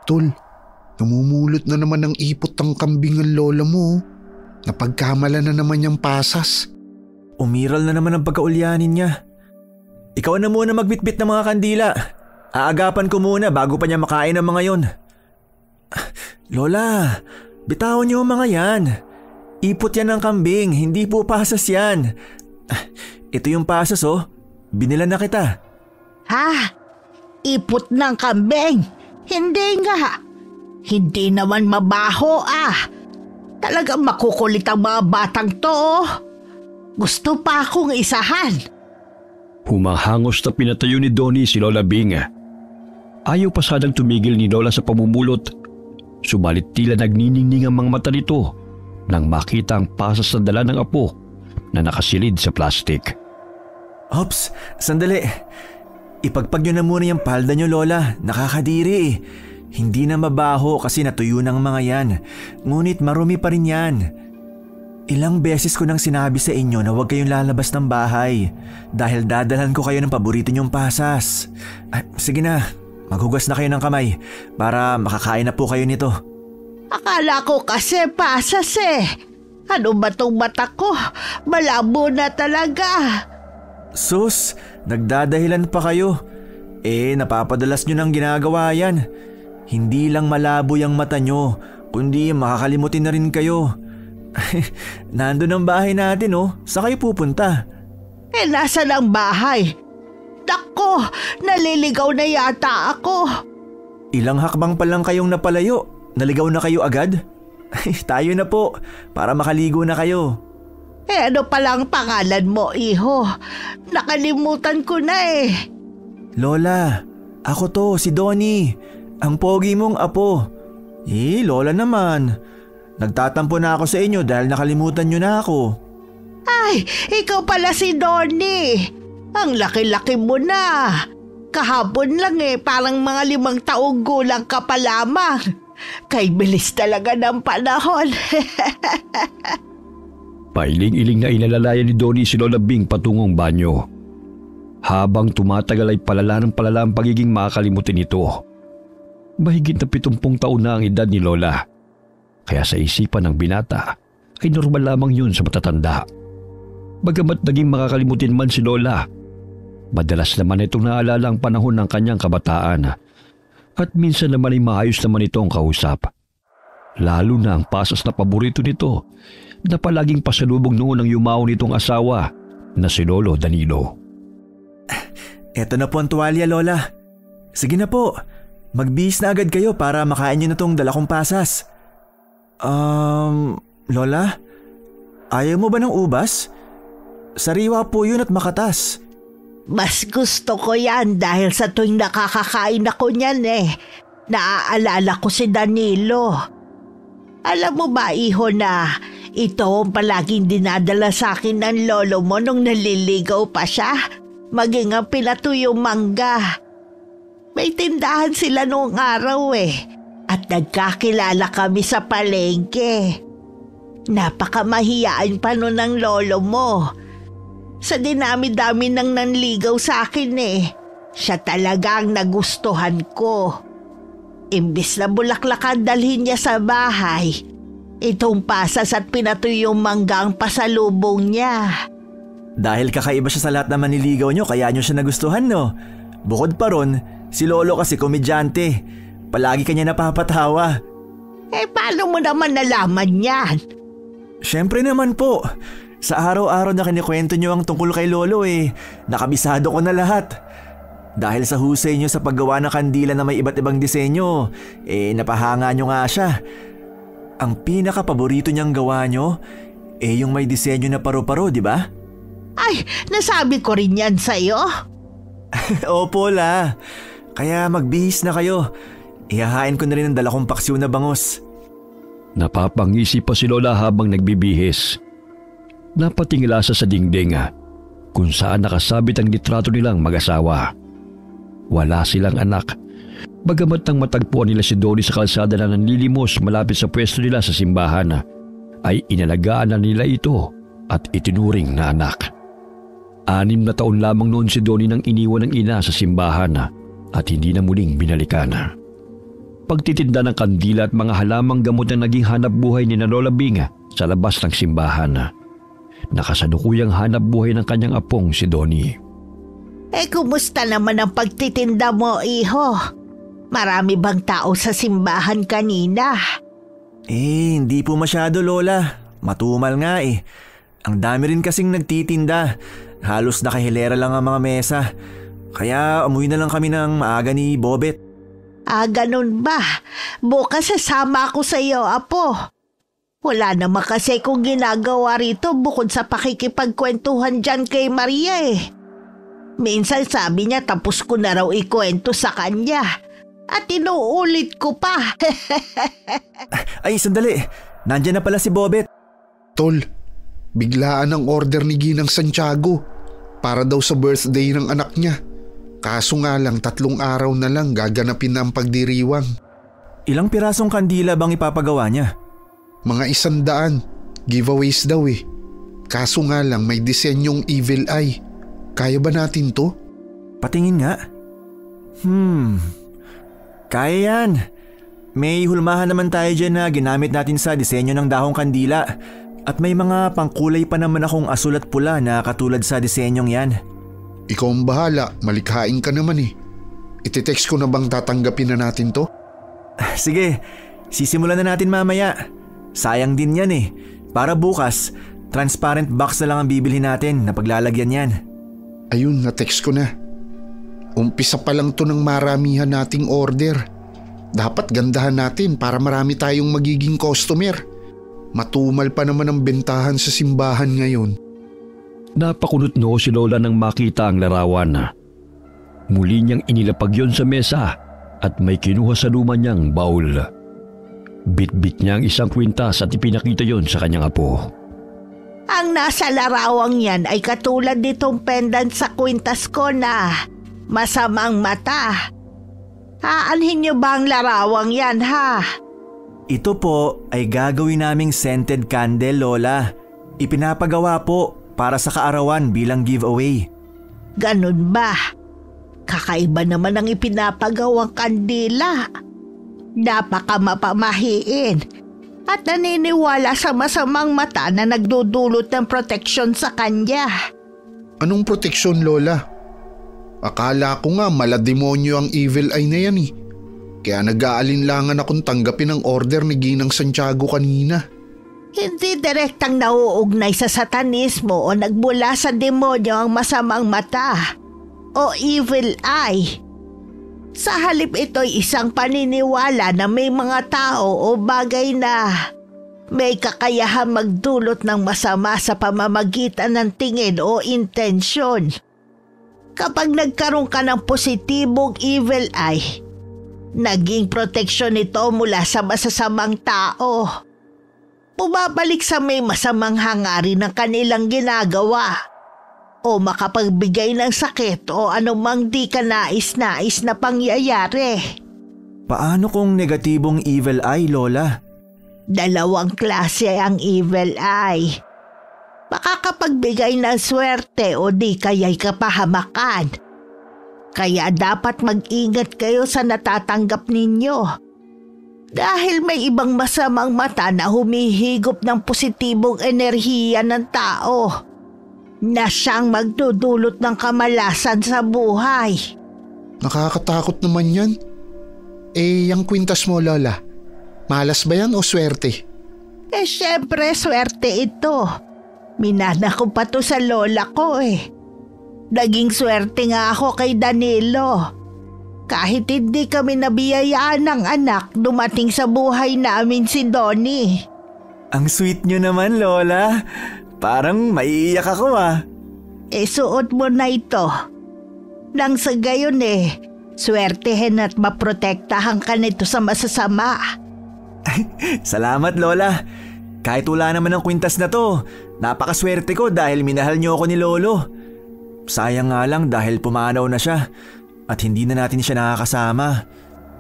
Tol, namumulot na naman ng ipot ang kambing ang lola mo. Napagkamala na naman yung pasas. Umiral na naman ang pagkaulyanin niya. Ikaw na muna magbitbit ng mga kandila. Aagapan ko muna bago pa niya makain ang mga yon. Lola, bitawan niyo ang mga yan. Ipot yan ng kambing, hindi po pasas yan. Ito yung pasas oh, binila na kita. Ha? Ipot ng kambing? Hindi nga. Hindi naman mabaho Talagang makukulit ang mga batang to. Gusto pa akong isahan. Humahangos na pinatayo ni Donnie si Lola Bing. Ayaw pa sanang tumigil ni Lola sa pamumulot. Subalit tila nagniningning ang mga mata nito nang makita ang pasas na dala ng apo na nakasilid sa plastik. Ops, sandali. Ipagpag nyo na muna yung palda nyo, Lola. Nakakadiri Hindi na mabaho kasi natuyo ng mga yan. Ngunit marumi pa rin yan. Ilang beses ko nang sinabi sa inyo na huwag kayong lalabas ng bahay dahil dadalhan ko kayo ng paborito nyong pasas. Sige na, maghugas na kayo ng kamay para makakain na po kayo nito. Akala ko kasi pasas Ano ba tong mata ko? Malabo na talaga. Sus, nagdadahilan pa kayo. Napapadalas nyo ng ginagawa yan. Hindi lang malabo yung mata nyo, kundi makakalimutin na rin kayo. Nandun ang bahay natin Saan kayo pupunta? Nasaan ang bahay? Dako, naliligaw na yata ako. Ilang hakbang pa lang kayong napalayo. Naligaw na kayo agad? Tayo na po, para makaligo na kayo. Ano palang pangalan mo, iho? Nakalimutan ko na Lola, ako to, si Donnie. Ang pogi mong apo. Lola naman. Nagtatampo na ako sa inyo dahil nakalimutan nyo na ako. Ay, ikaw pala si Donnie. Ang laki-laki mo na. Kahapon lang parang mga 5 taong gulang ka pa lamang. Kay bilis talaga ng panahon. Pailing-iling na inalalayan ni Donnie si Lola Bing patungong banyo. Habang tumatagal ay palala ng palala ang pagiging makakalimutin nito. Mahigit na 70 taon na ang edad ni Lola. Kaya sa isipan ng binata ay normal lamang yun sa matatanda. Bagamat naging makakalimutin man si Lola, madalas naman itong naalala ang panahon ng kanyang kabataan. At minsan naman ay maayos naman ito ang kausap. Lalo na ang pasas na paborito nito na palaging pasalubong noon ang yumaw nitong asawa na si Lolo Danilo. Eto na po ang tuwalya, Lola. Sige na po, magbihis na agad kayo para makain nyo na tong dala kong pasas. Lola? Ayaw mo ba ng ubas? Sariwa po yun at makatas. Mas gusto ko yan dahil sa tuwing nakakakain ako niyan naaalala ko si Danilo. Alam mo ba, iho, na ito ang palaging dinadala sa akin ng lolo mo nung naliligaw pa siya? Maging ang pinatuyong mangga. May tindahan sila noong araw at nagkakilala kami sa palengke. Napakamahiyaan pa nun ng lolo mo. Sa dinami-dami nang nanligaw sa akin siya talagang nagustuhan ko. Imbis na bulaklakan dalhin niya sa bahay, itong pasas at pinatuyong mangga ang pasalubong niya. Dahil kakaiba siya sa lahat na maniligaw nyo kaya nyo siya nagustuhan, no? Bukod pa ron, si Lolo kasi komedyante. Palagi kanya napapatawa. Paano mo naman nalaman yan? Siyempre naman po. Sa araw-araw na kinikwento nyo ang tungkol kay Lolo nakabisado ko na lahat. Dahil sa husay nyo sa paggawa ng kandila na may iba't ibang disenyo, napahanga nyo nga siya. Ang pinaka-paborito niyang gawa nyo, yung may disenyo na paro-paro, di ba? Ay, nasabi ko rin yan sa'yo. Opo, La. Kaya magbihis na kayo. Ihahain ko na rin ang dala kong paksiw na bangus. Napapangisi pa si Lola habang nagbibihis. Napatingala sa dingding kung saan nakasabit ang litrato nilang mag-asawa. Wala silang anak. Bagamat nang matagpuan nila si Donnie sa kalsada na nanlilimos malapit sa pwesto nila sa simbahan, ay inalagaan na nila ito at itinuring na anak. 6 na taon lamang noon si Donnie nang iniwan ng ina sa simbahan at hindi na muling binalikan. pagtitinda ng kandila at mga halamang gamot na naging hanap buhay ni Lola Bing sa labas ng simbahan. Nakasalukuyang hanap buhay ng kanyang apong si Donnie. Kumusta naman ang pagtitinda mo, iho? Marami bang tao sa simbahan kanina? Hindi po masyado, Lola. Matumal nga eh. Ang dami rin kasing nagtitinda. Halos nakahilera lang ang mga mesa. Kaya umuwi na lang kami ng maaga ni Bobet. Ganun ba? Bukas sasama ako sa iyo, apo. Wala naman kasi kung ginagawa rito bukod sa pakikipagkwentuhan dyan kay Maria eh. Minsan sabi niya tapos ko na raw ikwento sa kanya. At inuulit ko pa. Ay, sandali. Nandiyan na pala si Bobet. Tol, biglaan ang order ni Ginang Santiago para daw sa birthday ng anak niya. Kaso nga lang 3 araw na lang gaganapin na ang pagdiriwang. Ilang pirasong kandila bang ipapagawa niya? Mga 100. Giveaways daw eh. Kaso nga lang may disenyong evil eye. Kaya ba natin to? Patingin nga. Kaya yan. May hulmahan naman tayo dyan na ginamit natin sa disenyo ng dahong kandila. At may mga pangkulay pa naman akong asul at pula na katulad sa disenyong yan. Ikaw ang bahala, malikhain ka naman eh. Iti-text ko na bang tatanggapin na natin to? Sige, sisimulan na natin mamaya. Sayang din yan eh. Para bukas, transparent box na lang ang bibili natin na paglalagyan yan. Ayun, na-text ko na. Umpisa pa lang to ng maramihan nating order. Dapat gandahan natin para marami tayong magiging customer. Matumal pa naman ang bentahan sa simbahan ngayon. Napakunot noo si Lola nang makita ang larawan. Muli niyang inilapag yon sa mesa at may kinuha sa luma niyang baul. Bit-bit niya ang isang kwintas at ipinakita yon sa kanyang apo. Ang nasa larawang yan ay katulad nitong pendant sa kwintas ko na masamang mata. Aanhin niyo ba ang larawang yan, ha? Ito po ay gagawin naming scented candle, Lola. Ipinapagawa po para sa kaarawan bilang giveaway. Ganun ba? Kakaiba naman ang ipinapagawang kandila. Napaka mapamahiin. At naniniwala sa masamang mata na nagdudulot ng proteksyon sa kanya. Anong proteksyon, Lola? Akala ko nga malademonyo ang evil eye na yan eh. Kaya nag-aalinlangan akong tanggapin ang order ni Ginang Santiago kanina. Hindi direktang nauugnay sa satanismo o nagmula sa demonyo ang masamang mata o evil eye. Sa halip ito'y isang paniniwala na may mga tao o bagay na may kakayahang magdulot ng masama sa pamamagitan ng tingin o intensyon. Kapag nagkaroon ka ng positibong evil eye, naging proteksyon ito mula sa masasamang tao. Bumabalik sa may masamang hangarin ng kanilang ginagawa o makapagbigay ng sakit o anumang di ka nais-nais na pangyayari. Paano kung negatibong evil eye, Lola? 2 klase ang evil eye. Makakapagbigay ng swerte o di kaya'y kapahamakan. Kaya dapat mag-ingat kayo sa natatanggap ninyo. Dahil may ibang masamang mata na humihigop ng positibong enerhiya ng tao na siyang magdudulot ng kamalasan sa buhay. Nakakatakot naman yan. Yung kwintas mo, Lola, malas ba yan o swerte? Syempre swerte ito. Minana ko pa to sa lola ko eh. Naging swerte nga ako kay Danilo. Kahit hindi kami nabiyayaan ng anak, dumating sa buhay namin si Donnie. Ang sweet nyo naman, Lola. Parang maiiyak ako ah. Suot mo na ito. Nang sa gayon swertehin at maprotektahan ka nito sa masasama. Salamat, Lola. Kahit wala naman ang kwintas na to, napakaswerte ko dahil minahal niyo ako ni Lolo. Sayang nga lang dahil pumanaw na siya at hindi na natin siya nakakasama.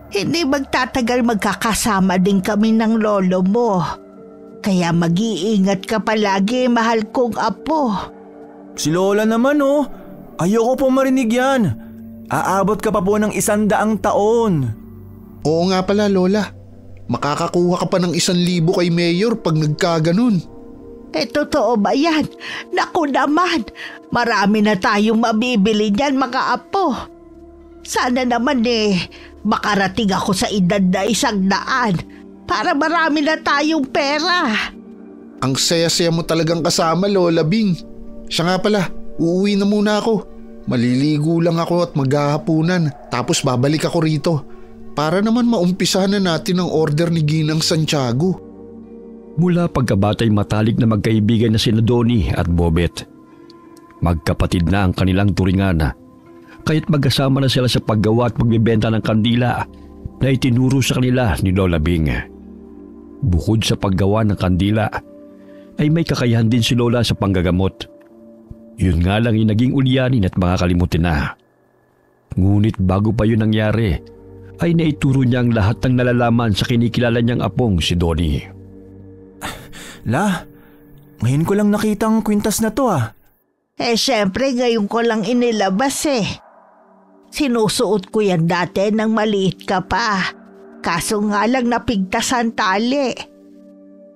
Hindi magtatagal magkakasama din kami ng lolo mo. Kaya mag-iingat ka palagi, mahal kong apo. Si Lola naman ayoko po marinig yan. Aabot ka pa po ng 100 taon. Oo nga pala Lola, makakakuha ka pa ng 1,000 kay Mayor pag nagkaganon. Totoo ba yan? Naku naman, marami na tayong mabibili niyan mga apo. Sana naman makarating ako sa edad na 100 para marami na tayong pera. Ang saya-saya mo talagang kasama Lola Bing. Siya nga pala, uuwi na muna ako. Maliligo lang ako at maghahapunan tapos babalik ako rito para naman maumpisahan na natin ang order ni Ginang Santiago. Mula pagkabatay matalik na magkaibigan na sina Donnie at Bobet. Magkapatid na ang kanilang turingan. Kaya't magkasama na sila sa paggawa at pagbibenta ng kandila na itinuro sa kanila ni Lola Bing. Bukod sa paggawa ng kandila, ay may kakayahan din si Lola sa panggagamot. Yun nga lang yung naging ulyanin at makakalimutin na. Ngunit bago pa yun nangyari, ay naituro niya ang lahat ng nalalaman sa kinikilala niyang apong si Donnie. La, ngayon ko lang nakita ang kwintas na to Syempre ngayon ko lang inilabas Sinusuot ko yan dati nang maliit ka pa. Kaso nga lang napigtasan tali.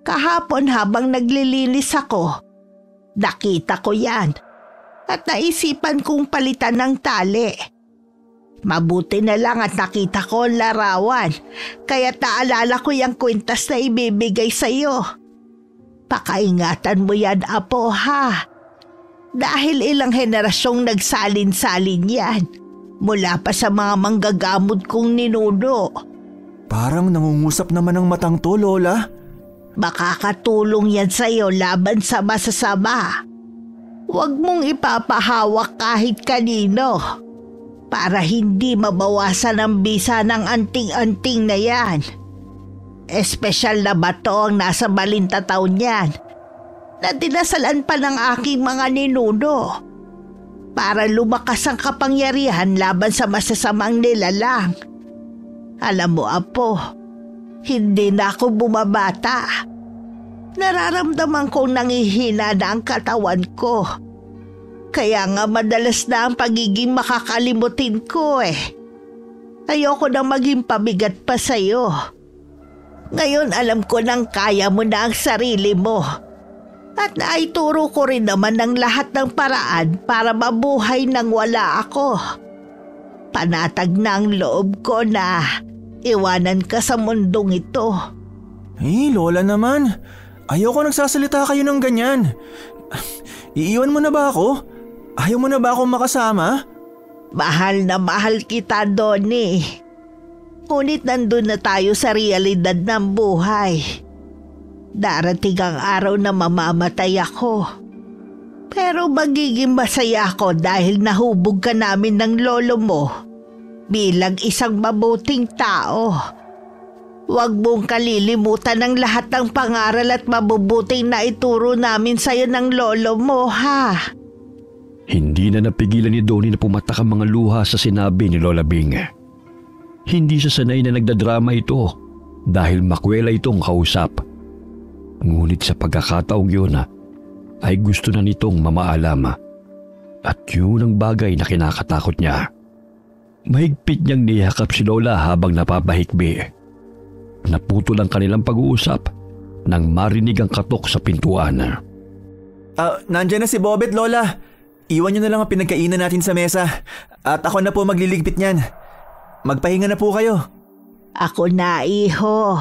Kahapon habang naglilinis ako, nakita ko yan at naisipan kong palitan ng tali. Mabuti na lang at nakita ko ang larawan, kaya naalala ko yung kwintas na ibibigay sa'yo. Pakaingatan mo yan, apo, ha? Dahil ilang henerasyong nagsalin-salin yan, mula pa sa mga manggagamot kong ninuno. Parang nangungusap naman ang matang to, Lola. Makakatulong yan sa'yo laban sa masasama. Huwag mong ipapahawak kahit kanino para hindi mabawasan ang bisa ng anting-anting na yan. Espesyal na bato ang nasa balintataw niyan na dinasalan pa ng aking mga ninuno para lumakas ang kapangyarihan laban sa masasamang nilalang. Alam mo, apo, hindi na ako bumabata. Nararamdaman kong nangihina na ang katawan ko. Kaya nga madalas na ang pagiging makakalimutin ko Ayoko na maging pabigat pa sa'yo. Ngayon alam ko nang kaya mo na ang sarili mo. At naituro ko rin naman ng lahat ng paraan para mabuhay nang wala ako. Panatag na ang loob ko na iwanan ka sa mundong ito. Lola naman. Ayoko nagsasalita kayo ng ganyan. Iiwan mo na ba ako? Ayaw mo na ba akong makasama? Mahal na mahal kita, Donnie. Ngunit nandun na tayo sa realidad ng buhay. Darating ang araw na mamamatay ako. Pero magiging masaya ako dahil nahubog ka namin ng lolo mo bilang isang mabuting tao. Huwag mong kalilimutan ang lahat ng pangaral at mabubuting na ituro namin sa'yo ng lolo mo, ha? Hindi na napigilan ni Donnie na pumatak ang mga luha sa sinabi ni Lola Bing. Hindi siya sanay na nagdadrama ito dahil makwela itong kausap. Ngunit sa pagkakataong yun ay gusto na nitong mamaalam. At yun ang bagay na kinakatakot niya. Mahigpit niyang niyakap si Lola habang napapahikbi. Naputol ang kanilang pag-uusap nang marinig ang katok sa pintuan. Nandiyan na si Bobet, Lola. Iwan niyo na lang ang pinagkainan natin sa mesa at ako na po magliligpit niyan. Magpahinga na po kayo. Ako na, iho.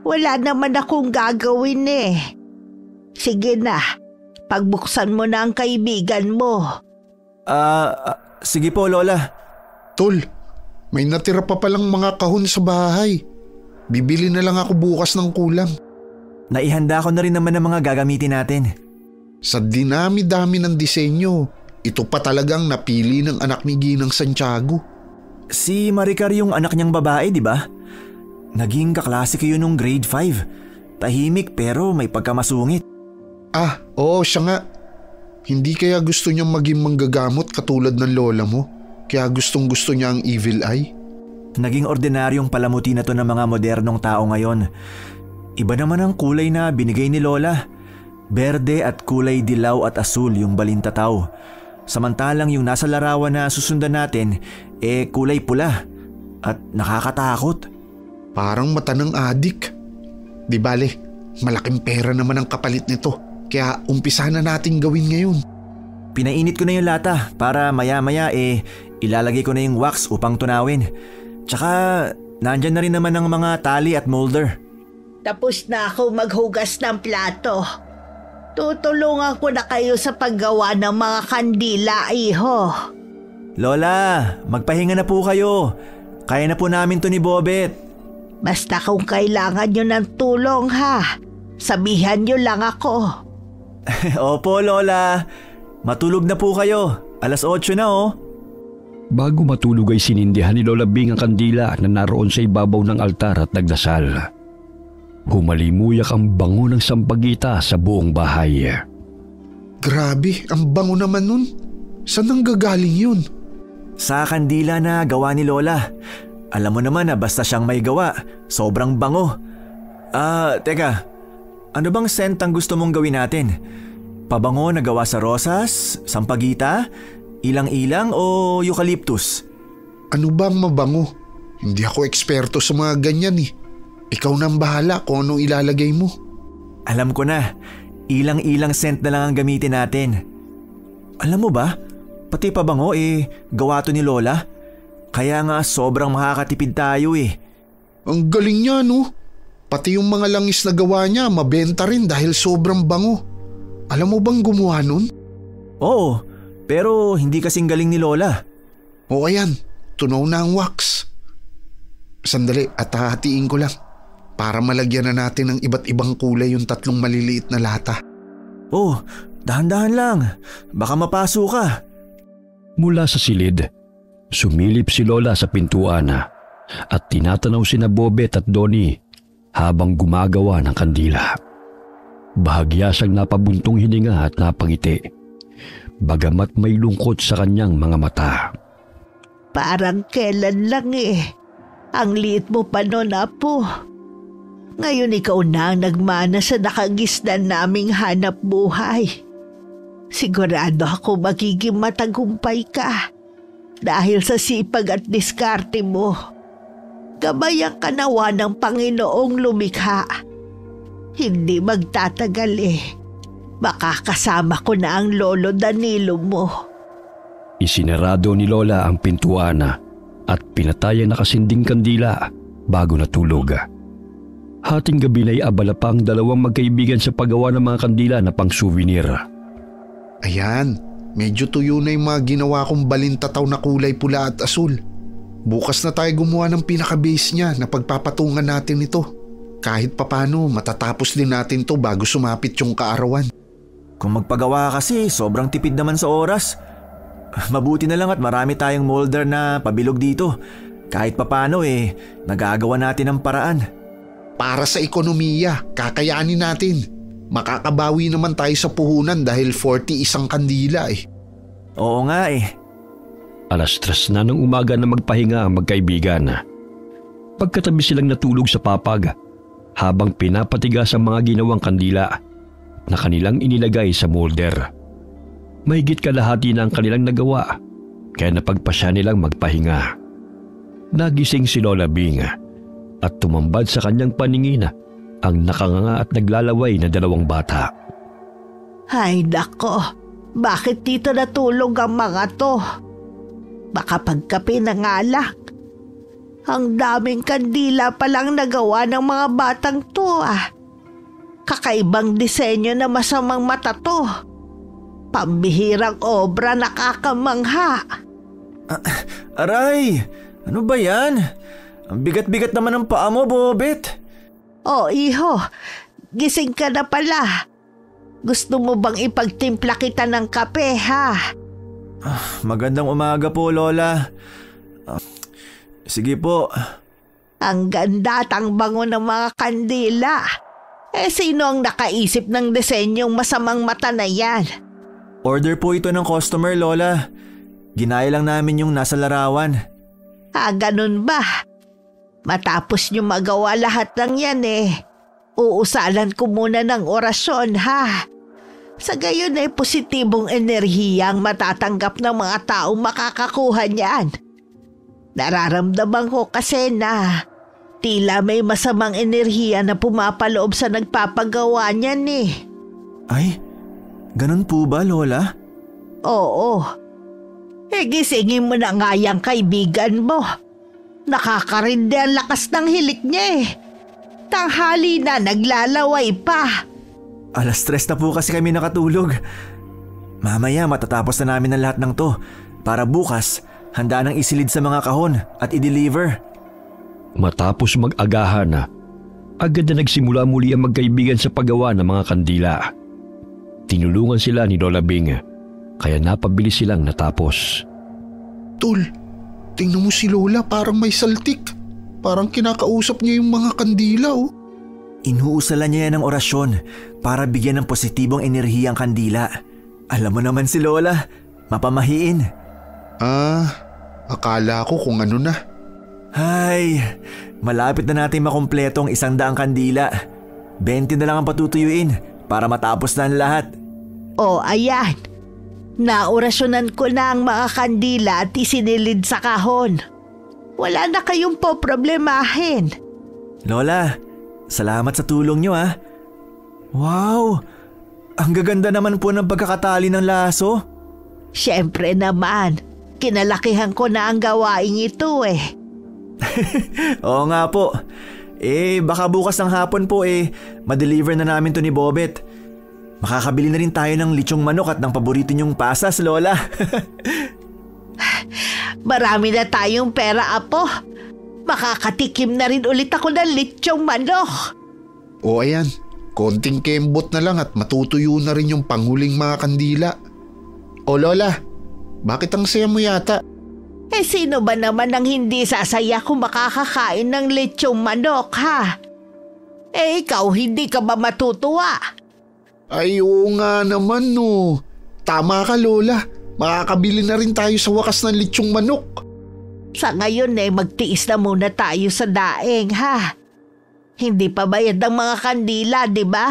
Wala naman akong gagawin Sige na, pagbuksan mo na ang kaibigan mo. Sige po, Lola. Tol, may natira pa palang mga kahon sa bahay. Bibili na lang ako bukas ng kulang. Naihanda ko na rin naman ang mga gagamitin natin. Sa dinami-dami ng disenyo, ito pa talagang napili ng anak ni Ginang Santiago. Si Maricar yung anak niyang babae, di ba? Naging kaklase kayo nung grade 5. Tahimik pero may pagkamasungit. Oo, siya nga. Hindi kaya gusto niyang maging manggagamot katulad ng lola mo? Kaya gustong-gusto niya ang evil eye? Naging ordinaryong palamuti na to ng mga modernong tao ngayon. Iba naman ang kulay na binigay ni Lola. Berde at kulay dilaw at asul yung balintataw. Samantalang yung nasa larawan na susundan natin, kulay pula at nakakatakot. Parang mata ng adik. Di bale, malaking pera naman ang kapalit nito. Kaya umpisa na natin gawin ngayon. Pinainit ko na yung lata para maya-maya ilalagay ko na yung wax upang tunawin. Tsaka nandyan na rin naman ang mga tali at molder. Tapos na ako maghugas ng plato. Tutulungan ko na kayo sa paggawa ng mga kandila, iho. Lola, magpahinga na po kayo. Kaya na po namin to ni Bobet. Basta kung kailangan nyo ng tulong ha, sabihan nyo lang ako. Opo, Lola. Matulog na po kayo. 8:00 na oh. Bago matulog ay sinindihan ni Lola Bing ang kandila na naroon sa ibabaw ng altar at nagdasal. Humalimuyak ang bango ng sampagita sa buong bahay. Grabe, ang bango naman nun. Saan nanggagaling yun? Sa kandila na gawa ni Lola. Alam mo naman na basta siyang may gawa, sobrang bango. Teka. Ano bang scent ang gusto mong gawin natin? Pabango na gawa sa rosas, sampagita, ilang-ilang o eucalyptus? Ano bang mabango? Hindi ako eksperto sa mga ganyan eh. Ikaw na ang bahala kung anong ilalagay mo. Alam ko na, ilang-ilang scent na lang ang gamitin natin. Alam mo ba, pati pabango gawa to ni Lola. Kaya nga sobrang makakatipid tayo eh. Ang galing niya no? Pati yung mga langis na gawa niya mabenta rin dahil sobrang bango. Alam mo bang gumawa nun? Oo, pero hindi kasing galing ni Lola. O ayan, tunaw na ang wax. Sandali at hahatiin ko lang para malagyan na natin ng iba't ibang kulay yung 3 maliliit na lata. Oh, dahan-dahan lang. Baka mapaso ka. Mula sa silid, sumilip si Lola sa pintuan at tinatanaw sina Bobet at Donnie habang gumagawa ng kandila. Bahagya siyang napabuntong hininga at napangiti, bagamat may lungkot sa kanyang mga mata. Parang kailan lang Ang liit mo pa nun, Apo. Ngayon ikaw na ang nagmana sa nakagisnan naming hanap buhay. Sigurado ako magiging matagumpay ka dahil sa sipag at diskarte mo. Gabay ang kanawa ng Panginoong lumikha. Hindi magtatagal makakasama ko na ang lolo Danilo mo. Isinarado ni Lola ang pintuan at pinatay ang nakasinding kandila bago natulog. Hating gabi na'y abala pa ang 2 magkaibigan sa paggawa ng mga kandila na pang-souvenir. Ayan, medyo tuyo na yung mga ginawa kong balintataw na kulay pula at asul. Bukas na tayo gumawa ng pinaka-base niya na pagpapatungan natin ito. Kahit papano matatapos din natin to bago sumapit yung kaarawan. Kung magpagawa kasi, sobrang tipid naman sa oras. Mabuti na lang at marami tayong molder na pabilog dito. Kahit papano nagagawa natin ang paraan. Para sa ekonomiya, kakayanin natin. Makakabawi naman tayo sa puhunan dahil 40 isang kandila Oo nga 3:00 na ng umaga na magpahinga ang magkaibigan. Pagkatabi silang natulog sa papag habang pinapatigas ang mga ginawang kandila na kanilang inilagay sa molder. Mahigit kalahati na ang kanilang nagawa kaya napagpasya nilang magpahinga. Nagising si Lola Bing at tumambad sa kanyang paningin ang nakanganga at naglalaway na 2 bata. Ay nako, bakit dito natulog ang mga to? Baka pagkape ng alak. Ang daming kandila palang nagawa ng mga batang to Kakaibang disenyo na masamang mata to. Pambihirang obra, nakakamangha. Aray! Ano ba yan? Ang bigat-bigat naman ng paa mo, Bobet. Oh, iho. Gising ka na pala. Gusto mo bang ipagtimpla kita ng kape, ha? Magandang umaga po, Lola. Sige po. Ang ganda at ang bango ng mga kandila. Sino ang nakaisip ng disenyong masamang mata na yan? Order po ito ng customer, Lola. Ginaya lang namin yung nasa larawan. Ganun ba? Matapos nyo magawa lahat ng yan uusalan ko muna ng orasyon, ha? Sa gayon positibong enerhiya ang matatanggap ng mga taong makakakuha niyan. Nararamdaman ko kasi na Tila may masamang enerhiya na pumapaloob sa nagpapagawa niyan eh. Ay, ganun po ba, Lola? Oo. Gisingin mo na nga yung kaibigan mo. Nakakarindi ang lakas ng hilik niya eh. Tanghali na, naglalaway pa. 3:00 na po kasi kami nakatulog. Mamaya matatapos na namin ang lahat ng to para bukas handa nang isilid sa mga kahon at i-deliver. Matapos mag-agahan, agad na nagsimula muli ang magkaibigan sa paggawa ng mga kandila. Tinulungan sila ni Lola Bing, kaya napabilis silang natapos. Tol, tingnan mo si Lola, parang may saltik. Parang kinakausap niya yung mga kandila oh. Inuusalan niya yan ng orasyon para bigyan ng positibong enerhiya ang kandila. Alam mo naman si Lola, mapamahiin. Akala ko kung ano na. Ay, malapit na natin makumpleto ang 100 kandila. 20 na lang ang patutuyuin para matapos na ang lahat. Ayan. Naorasyonan ko na ang mga kandila at isinilid sa kahon. Wala na kayong problemahin. Lola, salamat sa tulong niyo ah. Wow, ang gaganda naman po ng pagkakatali ng laso. Siyempre naman, kinalakihan ko na ang gawaing ito eh. Oo nga po. Baka bukas ng hapon po ma-deliver na namin to ni Bobet. Makakabili na rin tayo ng lechong manok at ng paborito niyong pasas, Lola. Marami na tayong pera, Apo. Makakatikim na rin ulit ako ng lechong manok. Ayan, konting kembot na lang at matutuyo na rin yung panghuling mga kandila. Lola, bakit ang saya mo yata? Sino ba naman ang hindi sasaya kung makakakain ng lechong manok, ha? Ikaw, hindi ka ba matutuwa? Ay, oo nga naman no. Tama ka, Lola. Makakabili na rin tayo sa wakas ng lechong manok. Sa ngayon magtiis na muna tayo sa daing, ha? Hindi pa bayad ang mga kandila, di ba?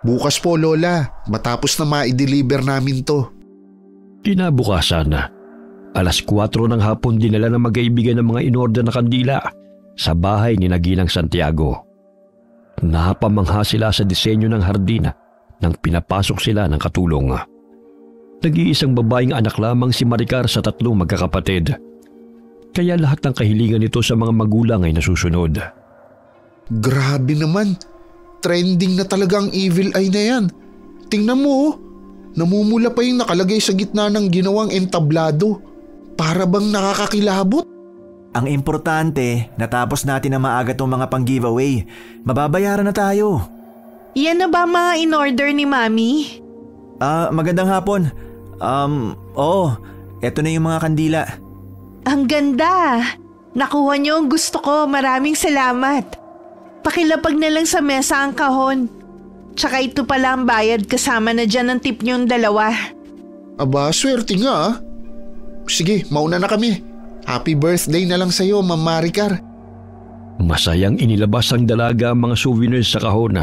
Bukas po, Lola. Matapos na ma-deliver namin to. Kinabukasan, 4:00 ng hapon dinala ng magkaibigan ng mga inorder na kandila sa bahay ni Naginang Santiago. Napamangha sila sa disenyo ng hardin nang pinapasok sila ng katulong. Nag-iisang babaeng anak lamang si Maricar sa 3 magkakapatid. Kaya lahat ng kahilingan nito sa mga magulang ay nasusunod. Grabe naman. Trending na talaga ang evil eye na yan. Tingnan mo namumula pa yung nakalagay sa gitna ng ginawang entablado. Para bang nakakakilabot? Ang importante, natapos natin na maaga tong mga pang-giveaway. Mababayaran na tayo. Yan na ba mga in-order ni Mami? Magandang hapon. Oo, eto na yung mga kandila. Ang ganda. Nakuha niyo ang gusto ko. Maraming salamat. Pakilapag na lang sa mesa ang kahon. Tsaka ito pala ang bayad kasama na dyan ang tip niyong 2. Aba, swerte nga. Sige, mauna na kami. Happy birthday na lang sa'yo, Ma'am Maricar. Masayang inilabas ang dalaga ang mga souvenirs sa kahon.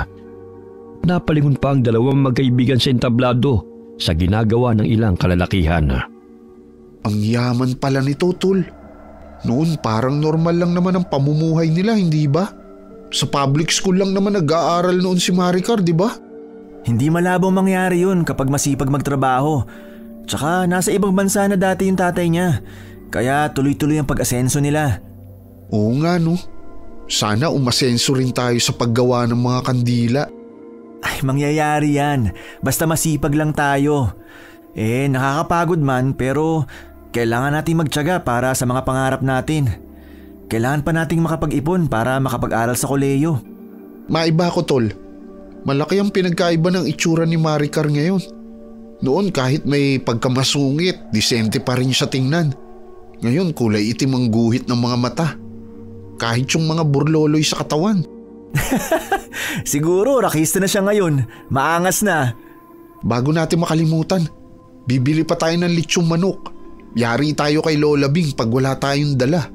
Napalingon pa ang 2 magkaibigan sa entablado sa ginagawa ng ilang kalalakihan. Ang yaman pala nito, Tol. Noon parang normal lang naman ang pamumuhay nila, hindi ba? Sa public school lang naman nag-aaral noon si Maricar, di ba? Hindi malabong mangyari yun kapag masipag magtrabaho. Tsaka nasa ibang bansa na dati yung tatay niya. Kaya tuloy-tuloy ang pag-asenso nila. Oo nga no. Sana umasenso rin tayo sa paggawa ng mga kandila. Ay, mangyayari yan. Basta masipag lang tayo. Nakakapagod man pero kailangan nating magtiyaga para sa mga pangarap natin. Kailangan pa nating makapag-ipon para makapag-aral sa kolehiyo. Maiba ko, Tol. Malaki ang pinagkaiba ng itsura ni Maricar ngayon. Noon kahit may pagkamasungit, disente pa rin siya tingnan. Ngayon kulay itim ang guhit ng mga mata. Kahit yung mga burloloy sa katawan. Siguro rakista na siya ngayon. Maangas na. Bago natin makalimutan, bibili pa tayo ng lechong manok. Yari tayo kay Lola Bing pag wala tayong dala.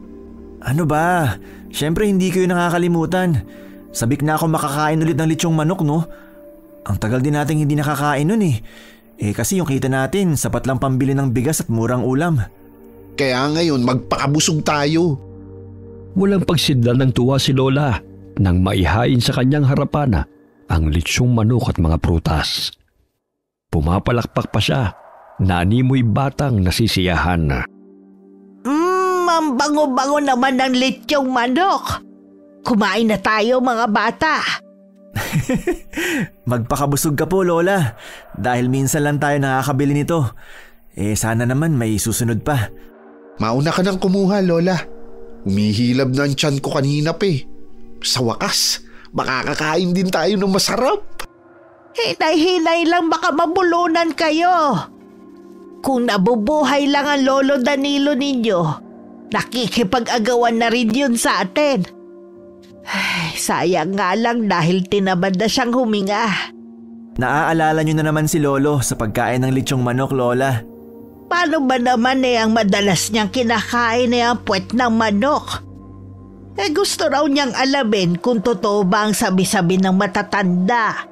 Ano ba? Siyempre hindi ko yun nakakalimutan. Sabik na ako makakain ulit ng lechong manok, no? Ang tagal din nating hindi nakakain nun eh. Kasi yung kita natin, sapat lang pambili ng bigas at murang ulam. Kaya ngayon magpakabusog tayo. Walang pagsidlan ng tuwa si Lola nang maihain sa kanyang harapan ang litsyong manok at mga prutas. Pumapalakpak pa siya na animoy batang nasisiyahan. Ang bango-bango naman ng litsyong manok. Kumain na tayo mga bata. Magpakabusog ka po, Lola. Dahil minsan lang tayo nakakabili nito. Sana naman may susunod pa. Mauna ka nang kumuha, Lola. Humihilab na ang tiyan ko kanina pa eh. Sa wakas, makakakain din tayo ng masarap. Hinay-hinay lang baka mabulunan kayo. Kung nabubuhay lang ang Lolo Danilo ninyo, nakikipag-agawan na rin yun sa atin. Ay, sayang nga lang dahil tinamad na siyang huminga. Naaalala niyo na naman si Lolo sa pagkain ng litsyong manok, Lola. Paano ba naman ang madalas niyang kinakain ang puwet ng manok? Gusto raw niyang alamin kung totoo ba ang sabi-sabi ng matatanda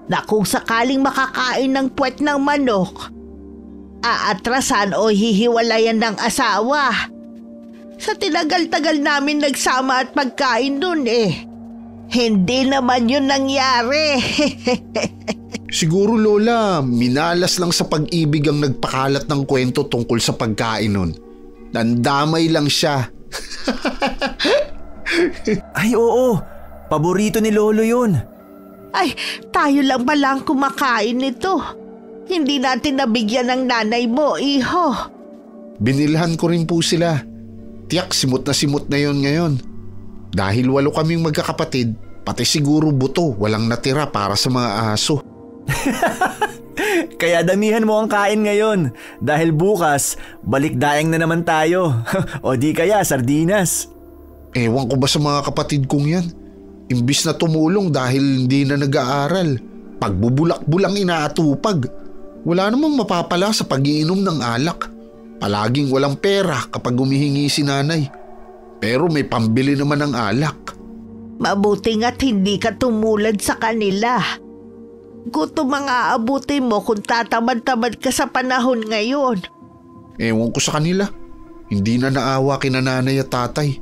na kung sakaling makakain ng puwet ng manok, aatrasan o hihiwalayan ng asawa. Sa tinagal-tagal namin nagsama at pagkain nun hindi naman yun nangyari. Siguro, Lola, minalas lang sa pag-ibig ang nagpakalat ng kwento tungkol sa pagkain nun. Nandamay lang siya. Ay oo, paborito ni Lolo yun. Ay, tayo lang pala ang kumakain nito. Hindi natin nabigyan ng nanay mo, iho. Binilhan ko rin po sila. Tiyak simot na yun ngayon. Dahil 8 kaming magkakapatid, pati siguro buto walang natira para sa mga aso. Kaya damihan mo ang kain ngayon dahil bukas balik daeng na naman tayo. O di kaya sardinas. Ewan ko ba sa mga kapatid kong yan? Imbis na tumulong dahil hindi na nag-aaral, pagbubulak-bulang inaatupag. Wala namang mapapala sa pag-iinom ng alak. Palaging walang pera kapag humihingi si nanay. Pero may pambili naman ng alak. Mabuti nga't hindi ka tumulad sa kanila. Gutom ang aabutin mo kung tatamad-tamad ka sa panahon ngayon. Ewan ko sa kanila. Hindi na naawa kina nanay at tatay.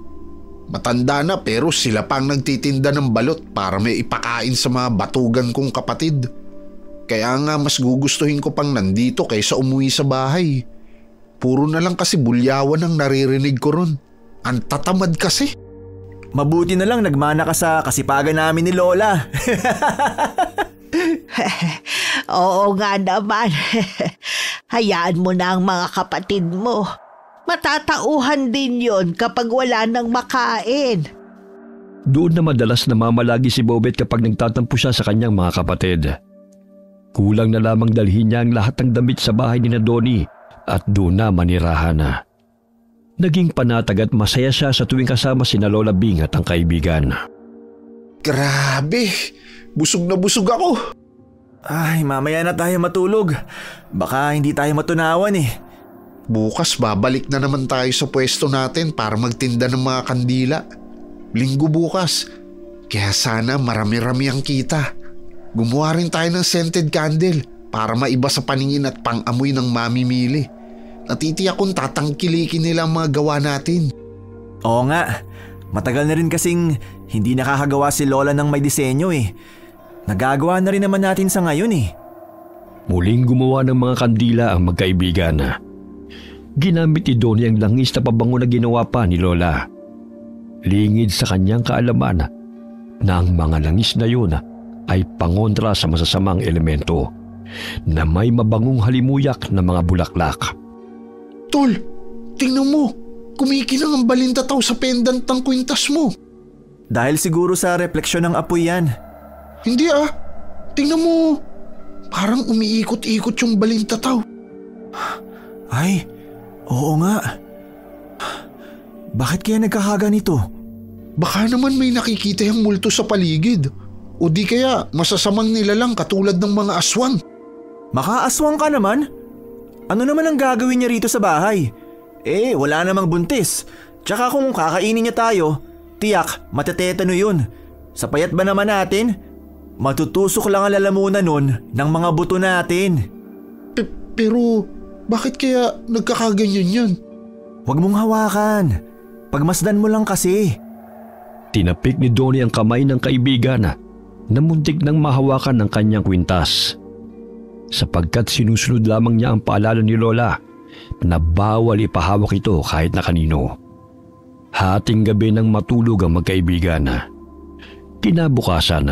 Matanda na pero sila pang nagtitinda ng balot para may ipakain sa mga batugan kong kapatid. Kaya nga mas gugustuhin ko pang nandito kaysa umuwi sa bahay. Puro na lang kasi bulyawan ang naririnig ko ron. Ang tatamad kasi. Mabuti na lang nagmana ka sa kasipagan namin ni Lola. Oo nga naman. Hayaan mo na ang mga kapatid mo. Matatauhan din yon kapag wala nang makain. Doon na madalas namamalagi si Bobet kapag nagtatampo siya sa kanyang mga kapatid. Kulang na lamang dalhin niya ang lahat ng damit sa bahay ni Donnie at doon na manirahan na. Naging panatag at masaya siya sa tuwing kasama sina Lola Bing at ang kaibigan. Grabe! Busog na busog ako! Ay, mamaya na tayo matulog. Baka hindi tayo matunawan Bukas babalik na naman tayo sa pwesto natin para magtinda ng mga kandila. Linggo bukas. Kaya sana marami-rami ang kita. Gumawa rin tayo ng scented candle para maiba sa paningin at pang-amoy ng mamimili. Natitiyak kong tatangkilikin nila ang mga gawa natin. Oo nga. Matagal na rin kasing hindi nakakagawa si Lola ng may disenyo Nagagawa na rin naman natin sa ngayon Muling gumawa ng mga kandila ang magkaibigan. Ginamit ni Donnie ang langis na pabango na ginawa pa ni Lola. Lingid sa kanyang kaalaman na ang mga langis na yun ay pangontra sa masasamang elemento na may mabangong halimuyak na mga bulaklak. Tol, tingnan mo. Kumikinang ang balintataw sa pendant ng kwintas mo. Dahil siguro sa refleksyon ng apoy yan. Hindi Tingnan mo. Parang umiikot-ikot yung balintataw. Ay, oo nga. Bakit kaya nagkakaganito? Baka naman may nakikita yung multo sa paligid. O di kaya masasamang nilalang katulad ng mga aswang. Makaaswang ka naman? Ano naman ang gagawin niya rito sa bahay? Wala namang buntis. Tsaka kung kakainin niya tayo, tiyak matetetano yun. Sa payat ba naman natin? Matutusok lang ang lalamunan nun ng mga buto natin. Pero bakit kaya nagkakaganyan yan? Huwag mong hawakan. Pagmasdan mo lang kasi. Tinapik ni Donnie ang kamay ng kaibigan na muntik nang mahawakan ng kanyang kwintas. Sapagkat sinusunod lamang niya ang paalala ni Lola na bawal ipahawak ito kahit na kanino. Hating gabi nang matulog ang magkaibigan. Kinabukasan,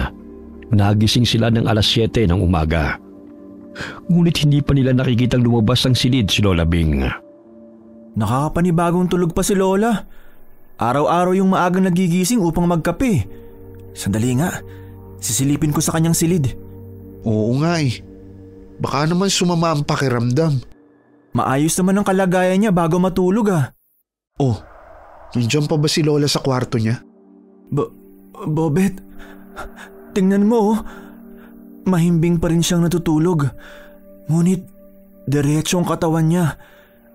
nagising sila ng alas 7 ng umaga. Ngunit hindi pa nila nakikitang lumabas ng silid si Lola Bing. Nakakapanibagong tulog pa si Lola. Araw-araw yung maagang nagigising upang magkape. Sandali nga, sisilipin ko sa kanyang silid. Oo nga eh. Baka naman sumama ang pakiramdam. Maayos naman ang kalagayan niya bago matulog Oh, nandiyan pa ba si Lola sa kwarto niya? Bobet, tingnan mo. Mahimbing pa rin siyang natutulog. Ngunit diretso ang katawan niya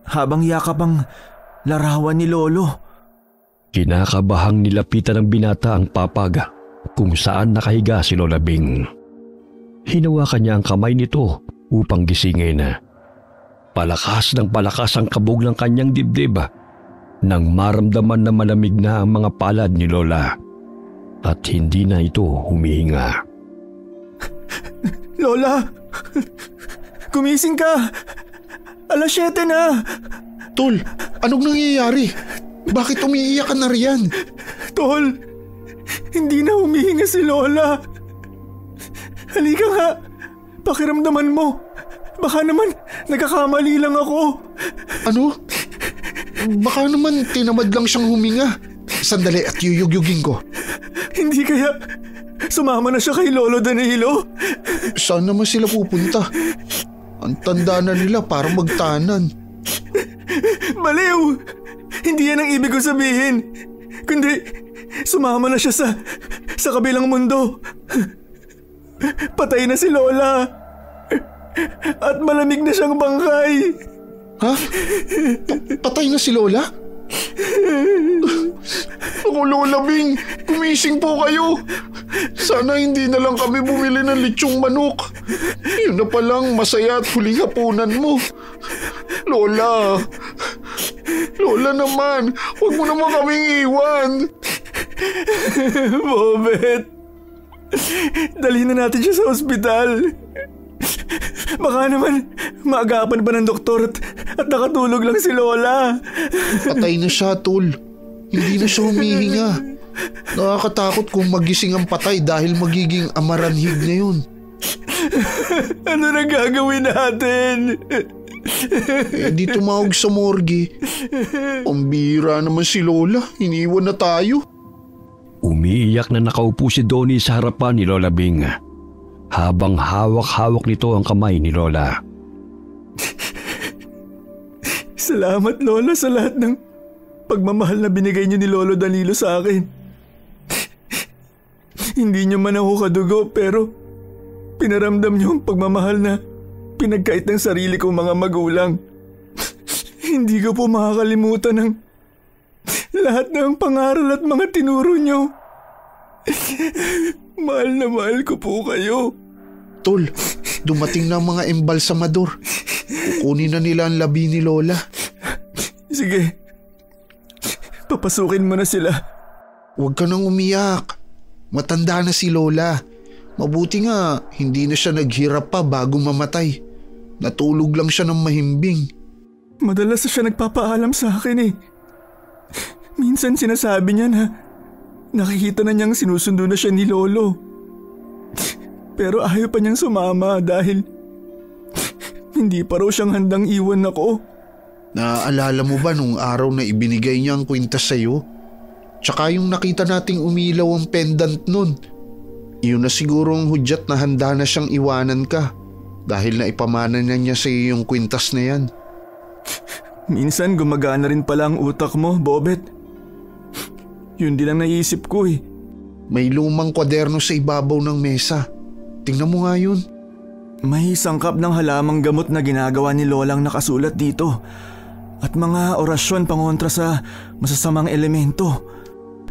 habang yakap ang larawan ni Lolo. Kinakabahang nilapitan ng binata ang papag kung saan nakahiga si Lola Bing. Hinawakan niya ang kamay nito upang gisingin. Palakas ng palakas ang kabog ng kanyang dibdib nang maramdaman na malamig na ang mga palad ni Lola at hindi na ito humihinga. Lola! Gumising ka! Alas 7 na! Tol, anong nangyayari? Bakit umiiyak ka na riyan? Tol, hindi na humihinga si Lola. Halika nga, pakiramdaman mo. Baka naman nagkakamali lang ako. Ano? Baka naman tinamad lang siyang huminga. Sandali at yuyugyugin ko. Hindi kaya sumama na siya kay Lolo Danilo? Saan naman sila pupunta? Ang tanda na nila para magtanan. Baliw! Hindi yan ang ibig ko sabihin. Kundi sumama na siya sa kabilang mundo. Patay na si Lola. At malamig na siyang bangkay. Ha? Patay na si Lola? Ako, Lola Bing, gumising po kayo. Sana hindi na lang kami bumili ng litsyong manok. Yun na palang masaya at huling hapunan mo. Lola naman, huwag mo naman kaming iwan. Bobet, dalhin na natin siya sa ospital. Baka naman maagapan pa ng doktor at nakatulog lang si Lola. Patay na siya, Tol. Hindi na siya humihinga. Nakakatakot kung magising ang patay dahil magiging amaranhig na yun. Ano na gagawin natin? Di tumawag sa morgue. Pambira naman si Lola. Iniwan na tayo. Umiiyak na nakaupo si Donnie sa harapan ni Lola Bing habang hawak-hawak nito ang kamay ni Lola. Salamat, Lola, sa lahat ng pagmamahal na binigay niyo ni Lolo Danilo sa akin. Hindi niyo man ako kadugo pero pinaramdam niyo ang pagmamahal na pinagkait ng sarili kong mga magulang. Hindi ko po makakalimutan ng lahat ng pangaral at mga tinuro niyo. Mahal na mahal ko po kayo. Tol, dumating na ang mga embalsamador. Kukunin na nila ang labi ni Lola. Sige, papasukin mo na sila. Huwag ka nang umiyak. Matanda na si Lola. Mabuti nga, hindi na siya naghirap pa bago mamatay. Natulog lang siya ng mahimbing. Madalas na siya nagpapaalam sa akin eh. Minsan sinasabi niya na nakikita na niyang sinusundo na siya ni Lolo. Pero ayaw pa niyang sumama dahil hindi pa raw siyang handang iwan ako. Naaalala mo ba nung araw na ibinigay niya ang kwintas sa'yo? Tsaka yung nakita nating umilaw ang pendant nun. Yun na siguro ang hudyat na handa na siyang iwanan ka dahil naipamana na niya sa iyo yung kwintas na yan. Minsan gumagana rin pala ang utak mo, Bobet. Yun din ang naisip ko eh. May lumang kwaderno sa ibabaw ng mesa. Tingnan mo nga yun. May sangkap ng halamang gamot na ginagawa ni Lolang nakasulat dito. At mga orasyon pangontra sa masasamang elemento.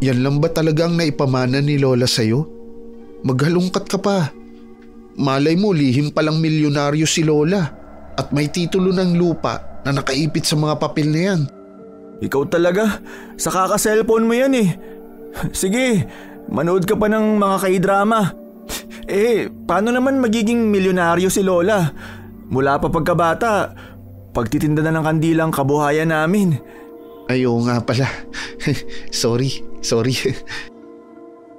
Yan lang ba talagang naipamana ni Lola sa'yo? Maghalungkat ka pa. Malay mo lihim palang milyonaryo si Lola at may titulo ng lupa na nakaipit sa mga papel na yan. Ikaw talaga, sa kaka-cellphone mo yan eh. Sige, manood ka pa ng mga K-drama. Paano naman magiging milyonaryo si Lola? Mula pa pagkabata, pagtitinda na ng kandilang kabuhayan namin. Ay, oo nga pala. Sorry.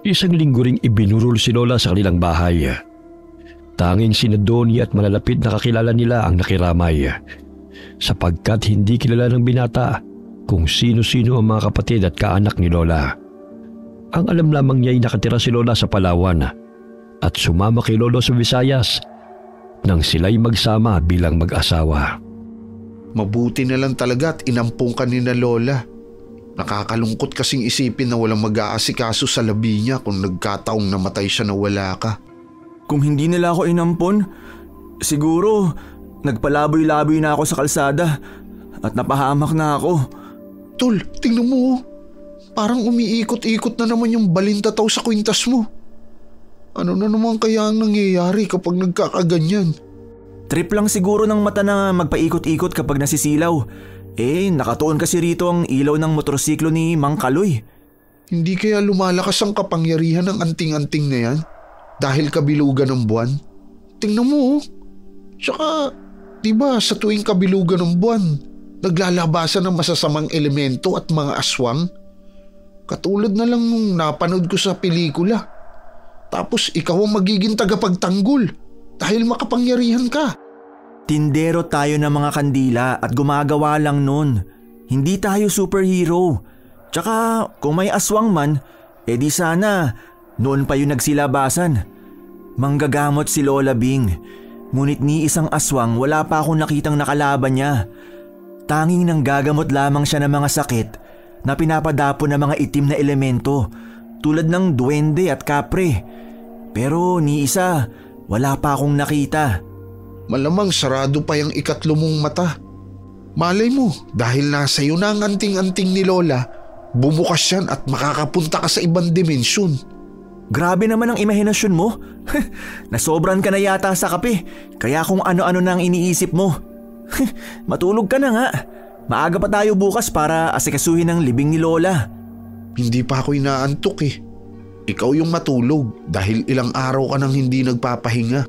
Isang linggo ring ibinurol si Lola sa kanilang bahay. Tanging sina Donnie at malalapit na kakilala nila ang nakiramay, sapagkat hindi kilala ng binata kung sino-sino ang mga kapatid at kaanak ni Lola. Ang alam lamang niya ay nakatira si Lola sa Palawan at sumama kay Lolo sa Visayas nang sila'y magsama bilang mag-asawa. Mabuti na lang talaga at inampung ka ni na Lola. Nakakalungkot kasing isipin na walang mag-aasikaso sa labi niya kung nagkataong namatay siya na wala ka. Kung hindi nila ako inampon, siguro nagpalaboy-laboy na ako sa kalsada at napahamak na ako. Tol, tingnan mo. Parang umiikot-ikot na naman yung balintataw sa kwintas mo. Ano na naman kaya ang nangyayari kapag nagkakaganyan? Trip lang siguro ng mata na magpaikot-ikot kapag nasisilaw. Nakatuon kasi rito ang ilaw ng motorsiklo ni Mang Kaloy. Hindi kaya lumalakas ang kapangyarihan ng anting-anting na yan? Dahil kabilugan ng buwan? Tingnan mo. Tsaka, diba sa tuwing kabilugan ng buwan, naglalabasan ng masasamang elemento at mga aswang? Katulad na lang nung napanood ko sa pelikula. Tapos ikaw ang magiging tagapagtanggol dahil makapangyarihan ka. Tindero tayo ng mga kandila at gumagawa lang nun. Hindi tayo superhero. Tsaka kung may aswang man, di sana noon pa yung nagsilabasan. Manggagamot si Lola Bing. Ngunit ni isang aswang wala pa akong nakitang nakalaban niya. Tanging nanggagamot lamang siya ng mga sakit na pinapadapo ng mga itim na elemento tulad ng duwende at kapre. Pero ni isa, wala pa akong nakita. Malamang sarado pa yung ikatlo mong mata. Malay mo, dahil nasa iyo na ang anting-anting ni Lola, bumukas yan at makakapunta ka sa ibang dimensyon. Grabe naman ang imahinasyon mo. Nasobran ka na yata sa kape, kaya kung ano-ano na ang iniisip mo. Matulog ka na nga. Maaga pa tayo bukas para asikasuhin ang libing ni Lola. Hindi pa ako inaantok eh. Ikaw yung matulog dahil ilang araw ka nang hindi nagpapahinga.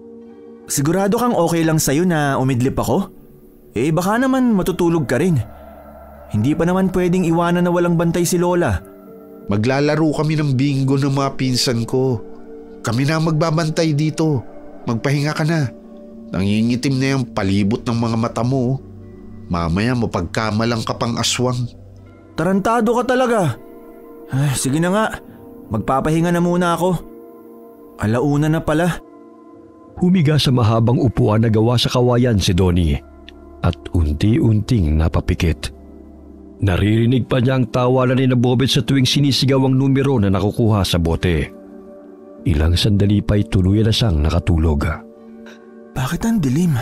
Sigurado kang okay lang sa'yo na umidlip ako? Baka naman matutulog ka rin. Hindi pa naman pwedeng iwanan na walang bantay si Lola. Maglalaro kami ng bingo ng mga pinsan ko. Kami na magbabantay dito. Magpahinga ka na. Nangingitim na yung palibot ng mga mata mo. Mamaya mapagkamalang ka pang aswang. Tarantado ka talaga. Sige na nga. Magpapahinga na muna ako. Alauna na pala. Humiga sa mahabang upuan na gawa sa kawayan si Donnie at unti-unting napapikit. Naririnig pa niya ang tawanan ni Bobet sa tuwing sinisigaw ang numero na nakukuha sa bote. Ilang sandali pa'y tuluyan na siyang nakatulog. Bakit ang dilim?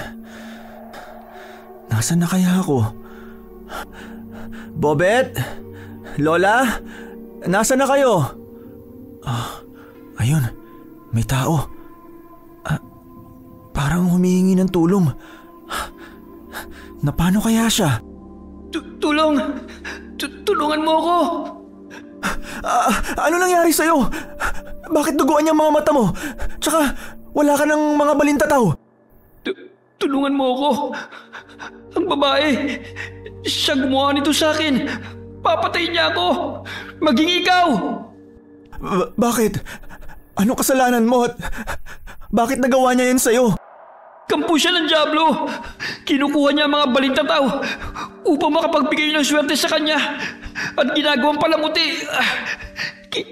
Nasaan na kaya ako? Bobet? Lola? Nasaan na kayo? Ayun, may tao. Parang humihingi ng tulong. Na paano kaya siya? Tulungan mo ako! Ano nangyari sa'yo? Bakit duguan yung mga mata mo? Tsaka wala ka ng mga balintataw. Tulungan mo ako. Ang babae, siya gumawa nito sa akin. Papatayin niya ako. Maging ikaw. Bakit? Anong kasalanan mo at bakit nagawa niya yan sa'yo? Kampo siya ng dyablo. Kinukuha niya ang mga balintataw upang makapagbigay ng swerte sa kanya. At ginagawang palamuti.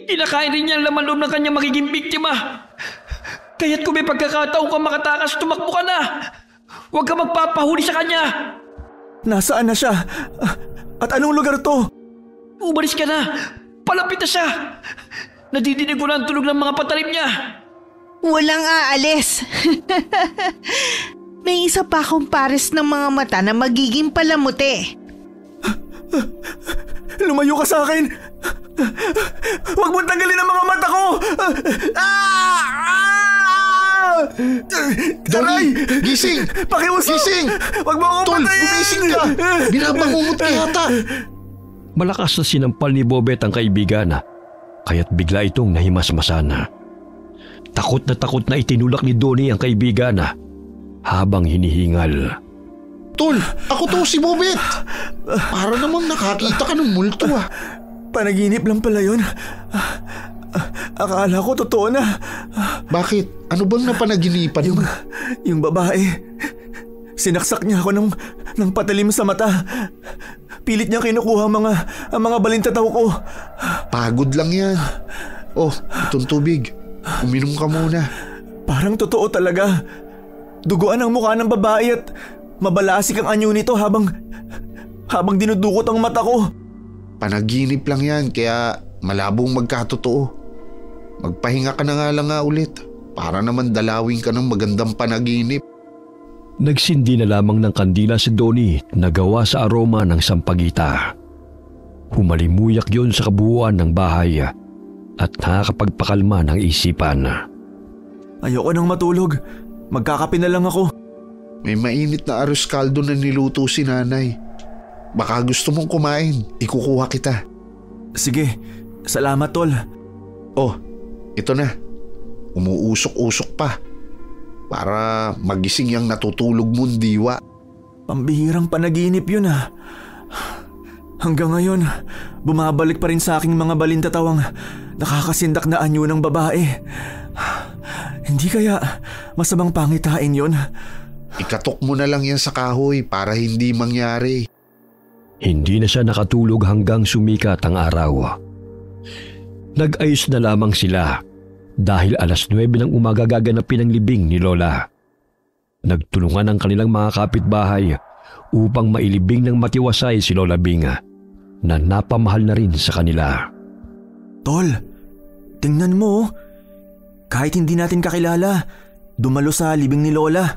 Kinakain rin niya ang laman loob ng kanyang magiging biktima. Kaya't kung may pagkakataon kang makatakas, tumakbo ka na. Huwag ka magpapahuli sa kanya. Nasaan na siya? At anong lugar to? Umalis ka na. Palapit na siya. Nadidinig ko na ang tunog ng mga patalim niya. Walang aalis. May isa pa akong pares ng mga mata na magiging palamuti. Lumayo ka sa akin! Huwag mong tanggalin ang mga mata ko! Donnie, gising! Pakiusap! Gising! Huwag mo akong Tol, patayin! gumising ka! Binabangungot ka yata! Malakas na sinampal ni Bobet ang kaibigan, kaya't bigla itong nahimasmasan. Takot na itinulak ni Donnie ang kaibigan habang hinihingal. Tol, ako to si Bobet. Para namang nakakita ka ng multo Panaginip lang pala yun. Akala ko totoo na. Bakit? Ano bang napanaginipan mo? Yung babae. Sinaksak niya ako ng patalim sa mata. Pilit niya kinukuha ang mga balintataw ko. Pagod lang yan. Oh, itong tubig. Uminom ka muna. Parang totoo talaga. Duguan ang mukha ng babae at mabalasik ang anyo nito habang dinudukot ang mata ko. Panaginip lang yan, kaya malabong magkatotoo. Magpahinga ka na nga ulit para naman dalawin ka ng magandang panaginip. Nagsindi na lamang ng kandila si Donnie na gawa sa aroma ng sampagita. Humalimuyak yun sa kabuuan ng bahay at nakakapagpakalma ng isipan. Ayoko nang matulog. Magkakape na lang ako. May mainit na arroz caldo na niluto si nanay. Baka gusto mong kumain, ikukuha kita. Sige, salamat tol. Oh, ito na. Umuusok-usok pa. Para magising yung natutulog mong diwa. Pambihirang panaginip yun Hanggang ngayon, bumabalik pa rin sa aking mga balintatawang nakakasindak na anyo ng babae. Hindi kaya masamang pangitain yun? Ikatok mo na lang yan sa kahoy para hindi mangyari. Hindi na siya nakatulog hanggang sumikat ang araw. Nag-ayos na lamang sila dahil 9:00 ng umaga gaganapin ang libing ni Lola. Nagtulungan ang kanilang mga kapitbahay upang mailibing ng matiwasay si Lola Bing na napamahal na rin sa kanila. Tol, tingnan mo. Kahit hindi natin kakilala, dumalo sa libing ni Lola.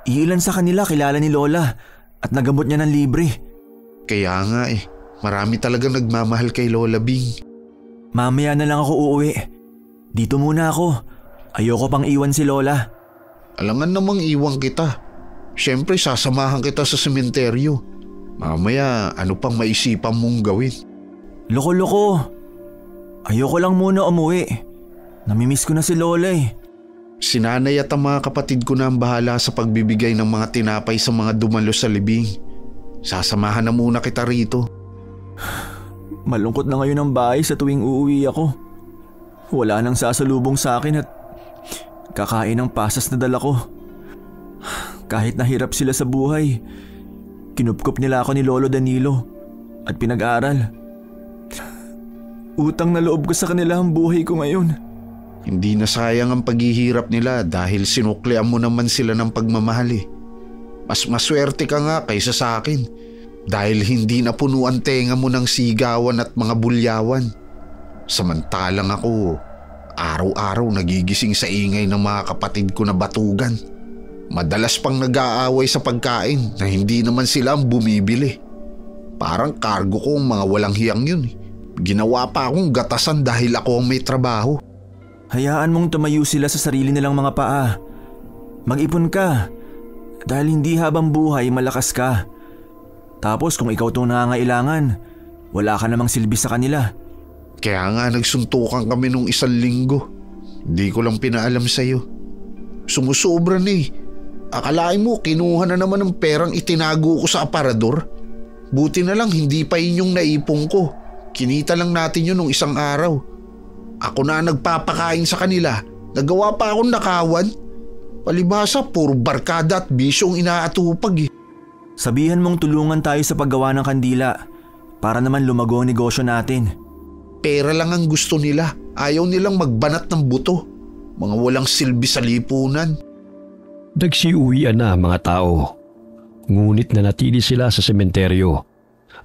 Iilan sa kanila kilala ni Lola at nagamot niya ng libre. Kaya nga marami talagang nagmamahal kay Lola Bing. Mamaya na lang ako uuwi. Dito muna ako. Ayoko pang iwan si Lola. Alangan namang iwan kita. Siyempre sasamahan kita sa sementeryo. Mamaya ano pang maisipan mong gawin? Loko-loko. Ayoko lang muna umuwi. Namimiss ko na si Lola Si nanay at ang mga kapatid ko na ang bahala sa pagbibigay ng mga tinapay sa mga dumalo sa libing. Sasamahan na muna kita rito. Malungkot na ngayon ang bahay sa tuwing uuwi ako. Wala nang sasalubong sa akin at kakain ng pasas na dala ko. Kahit nahirap sila sa buhay, kinupkup nila ako ni Lolo Danilo at pinag-aral. Utang na loob ko sa kanila ang buhay ko ngayon. Hindi na sayang ang paghihirap nila dahil sinuklian mo naman sila ng pagmamahal. Mas maswerte ka nga kaysa sa akin dahil hindi na puno ang tenga mo ng sigawan at mga bulyawan. Samantalang ako, araw-araw nagigising sa ingay ng mga kapatid ko na batugan. Madalas pang nag-aaway sa pagkain na hindi naman sila ang bumibili. Parang kargo ko ang mga walang hiyang yun. Ginawa pa akong gatasan dahil ako ang may trabaho. Hayaan mong tumayo sila sa sarili nilang mga paa. Mag-ipon ka dahil hindi habang buhay malakas ka. Tapos kung ikaw itong nangangailangan, wala ka namang silbi sa kanila. Kaya nga nagsuntukan kami nung 1 linggo. Di ko lang pinaalam sa'yo. Sumusobra na Akalain mo kinuha na naman ng perang itinago ko sa aparador? Buti na lang hindi pa inyong naipong ko. Kinita lang natin yun nung 1 araw. Ako na nagpapakain sa kanila. Nagawa pa akong nakawan. Palibhasa puro barkada at bisyong inaatupag Sabihan mong tulungan tayo sa paggawa ng kandila para naman lumago ang negosyo natin. Pera lang ang gusto nila. Ayaw nilang magbanat ng buto. Mga walang silbi sa lipunan. Nagsiuwian na mga tao. Ngunit nanatili sila sa sementeryo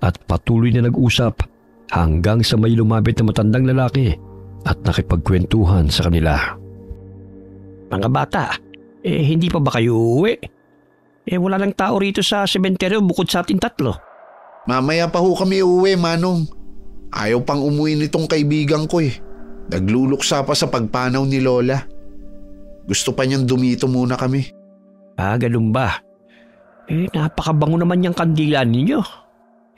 at patuloy na nag-usap hanggang sa may lumapit na matandang lalaki at nakipagkwentuhan sa kanila. Mga bata, hindi pa ba kayo uuwi? Wala lang tao rito sa sementeryo bukod sa ating 3. Mamaya pa ho kami uuwi, Manong. Ayaw pang umuwi nitong kaibigan ko Nagluluksa pa sa pagpanaw ni Lola. Gusto pa niyang dumito muna kami. Ganun ba? Napakabango naman yung kandila ninyo.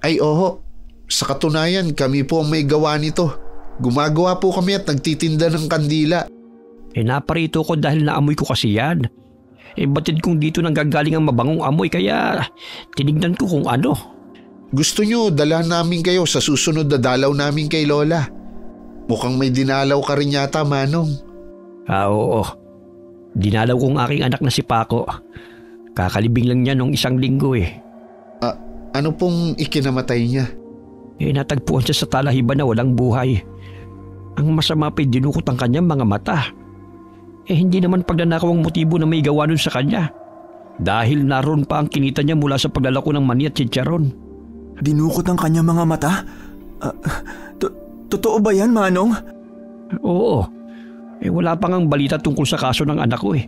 Ay oho, Sa katunayan, kami po ang may gawa nito. Gumagawa po kami at nagtitinda ng kandila. Naparito ko dahil naamoy ko kasi yan. Batid kong dito nanggagaling ang mabangong amoy kaya tinignan ko kung ano. Gusto nyo, dalahan namin kayo sa susunod na dalaw namin kay Lola. Mukhang may dinalaw ka rin yata, Manong. Oo. Dinalaw kong aking anak na si Paco. Kakalibing lang niya nung 1 linggo eh. Ano pong ikinamatay niya? Natagpuan siya sa talahiban na walang buhay. Ang masama pa'y dinukot ang kanyang mga mata. Hindi naman pagnanakaw ang motibo na may gawa nun sa kanya. Dahil naroon pa ang kinita niya mula sa paglalako ng mani at chicharon. Dinukot ang kanyang mga mata? Totoo ba yan, Manong? Oo. Wala pa ngang balita tungkol sa kaso ng anak ko eh.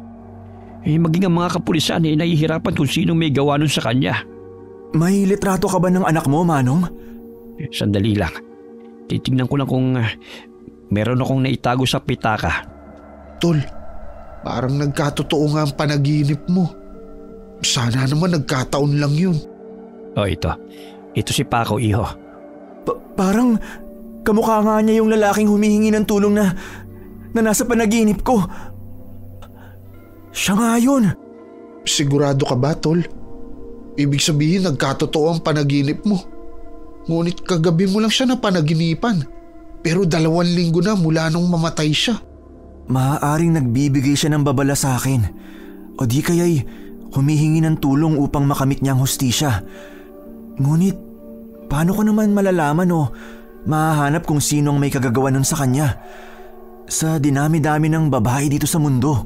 Maging ang mga kapulisan nahihirapan kung sino may gawa nun sa kanya. May litrato ka ba ng anak mo, Manong? Sandali lang. Titingnan ko lang kung meron akong naitago sa pitaka. Tol, parang nagkatotoo nga ang panaginip mo. Sana naman nagkataon lang yun. Ito. Ito si Paco, iho. Parang kamukha nga niya yung lalaking humihingi ng tulong na nasa panaginip ko. Siya nga yun. Sigurado ka ba, Tol? Ibig sabihin nagkatotoo ang panaginip mo. Ngunit kagabi mo lang siya napanaginipan. Pero 2 linggo na mula nung mamatay siya. Maaaring nagbibigay siya ng babala sa akin. O di kaya'y humihingi ng tulong upang makamit niya ang hustisya. Ngunit paano ko naman malalaman o mahahanap kung sino ang may kagagawa nun sa kanya? Sa dinami-dami ng babae dito sa mundo.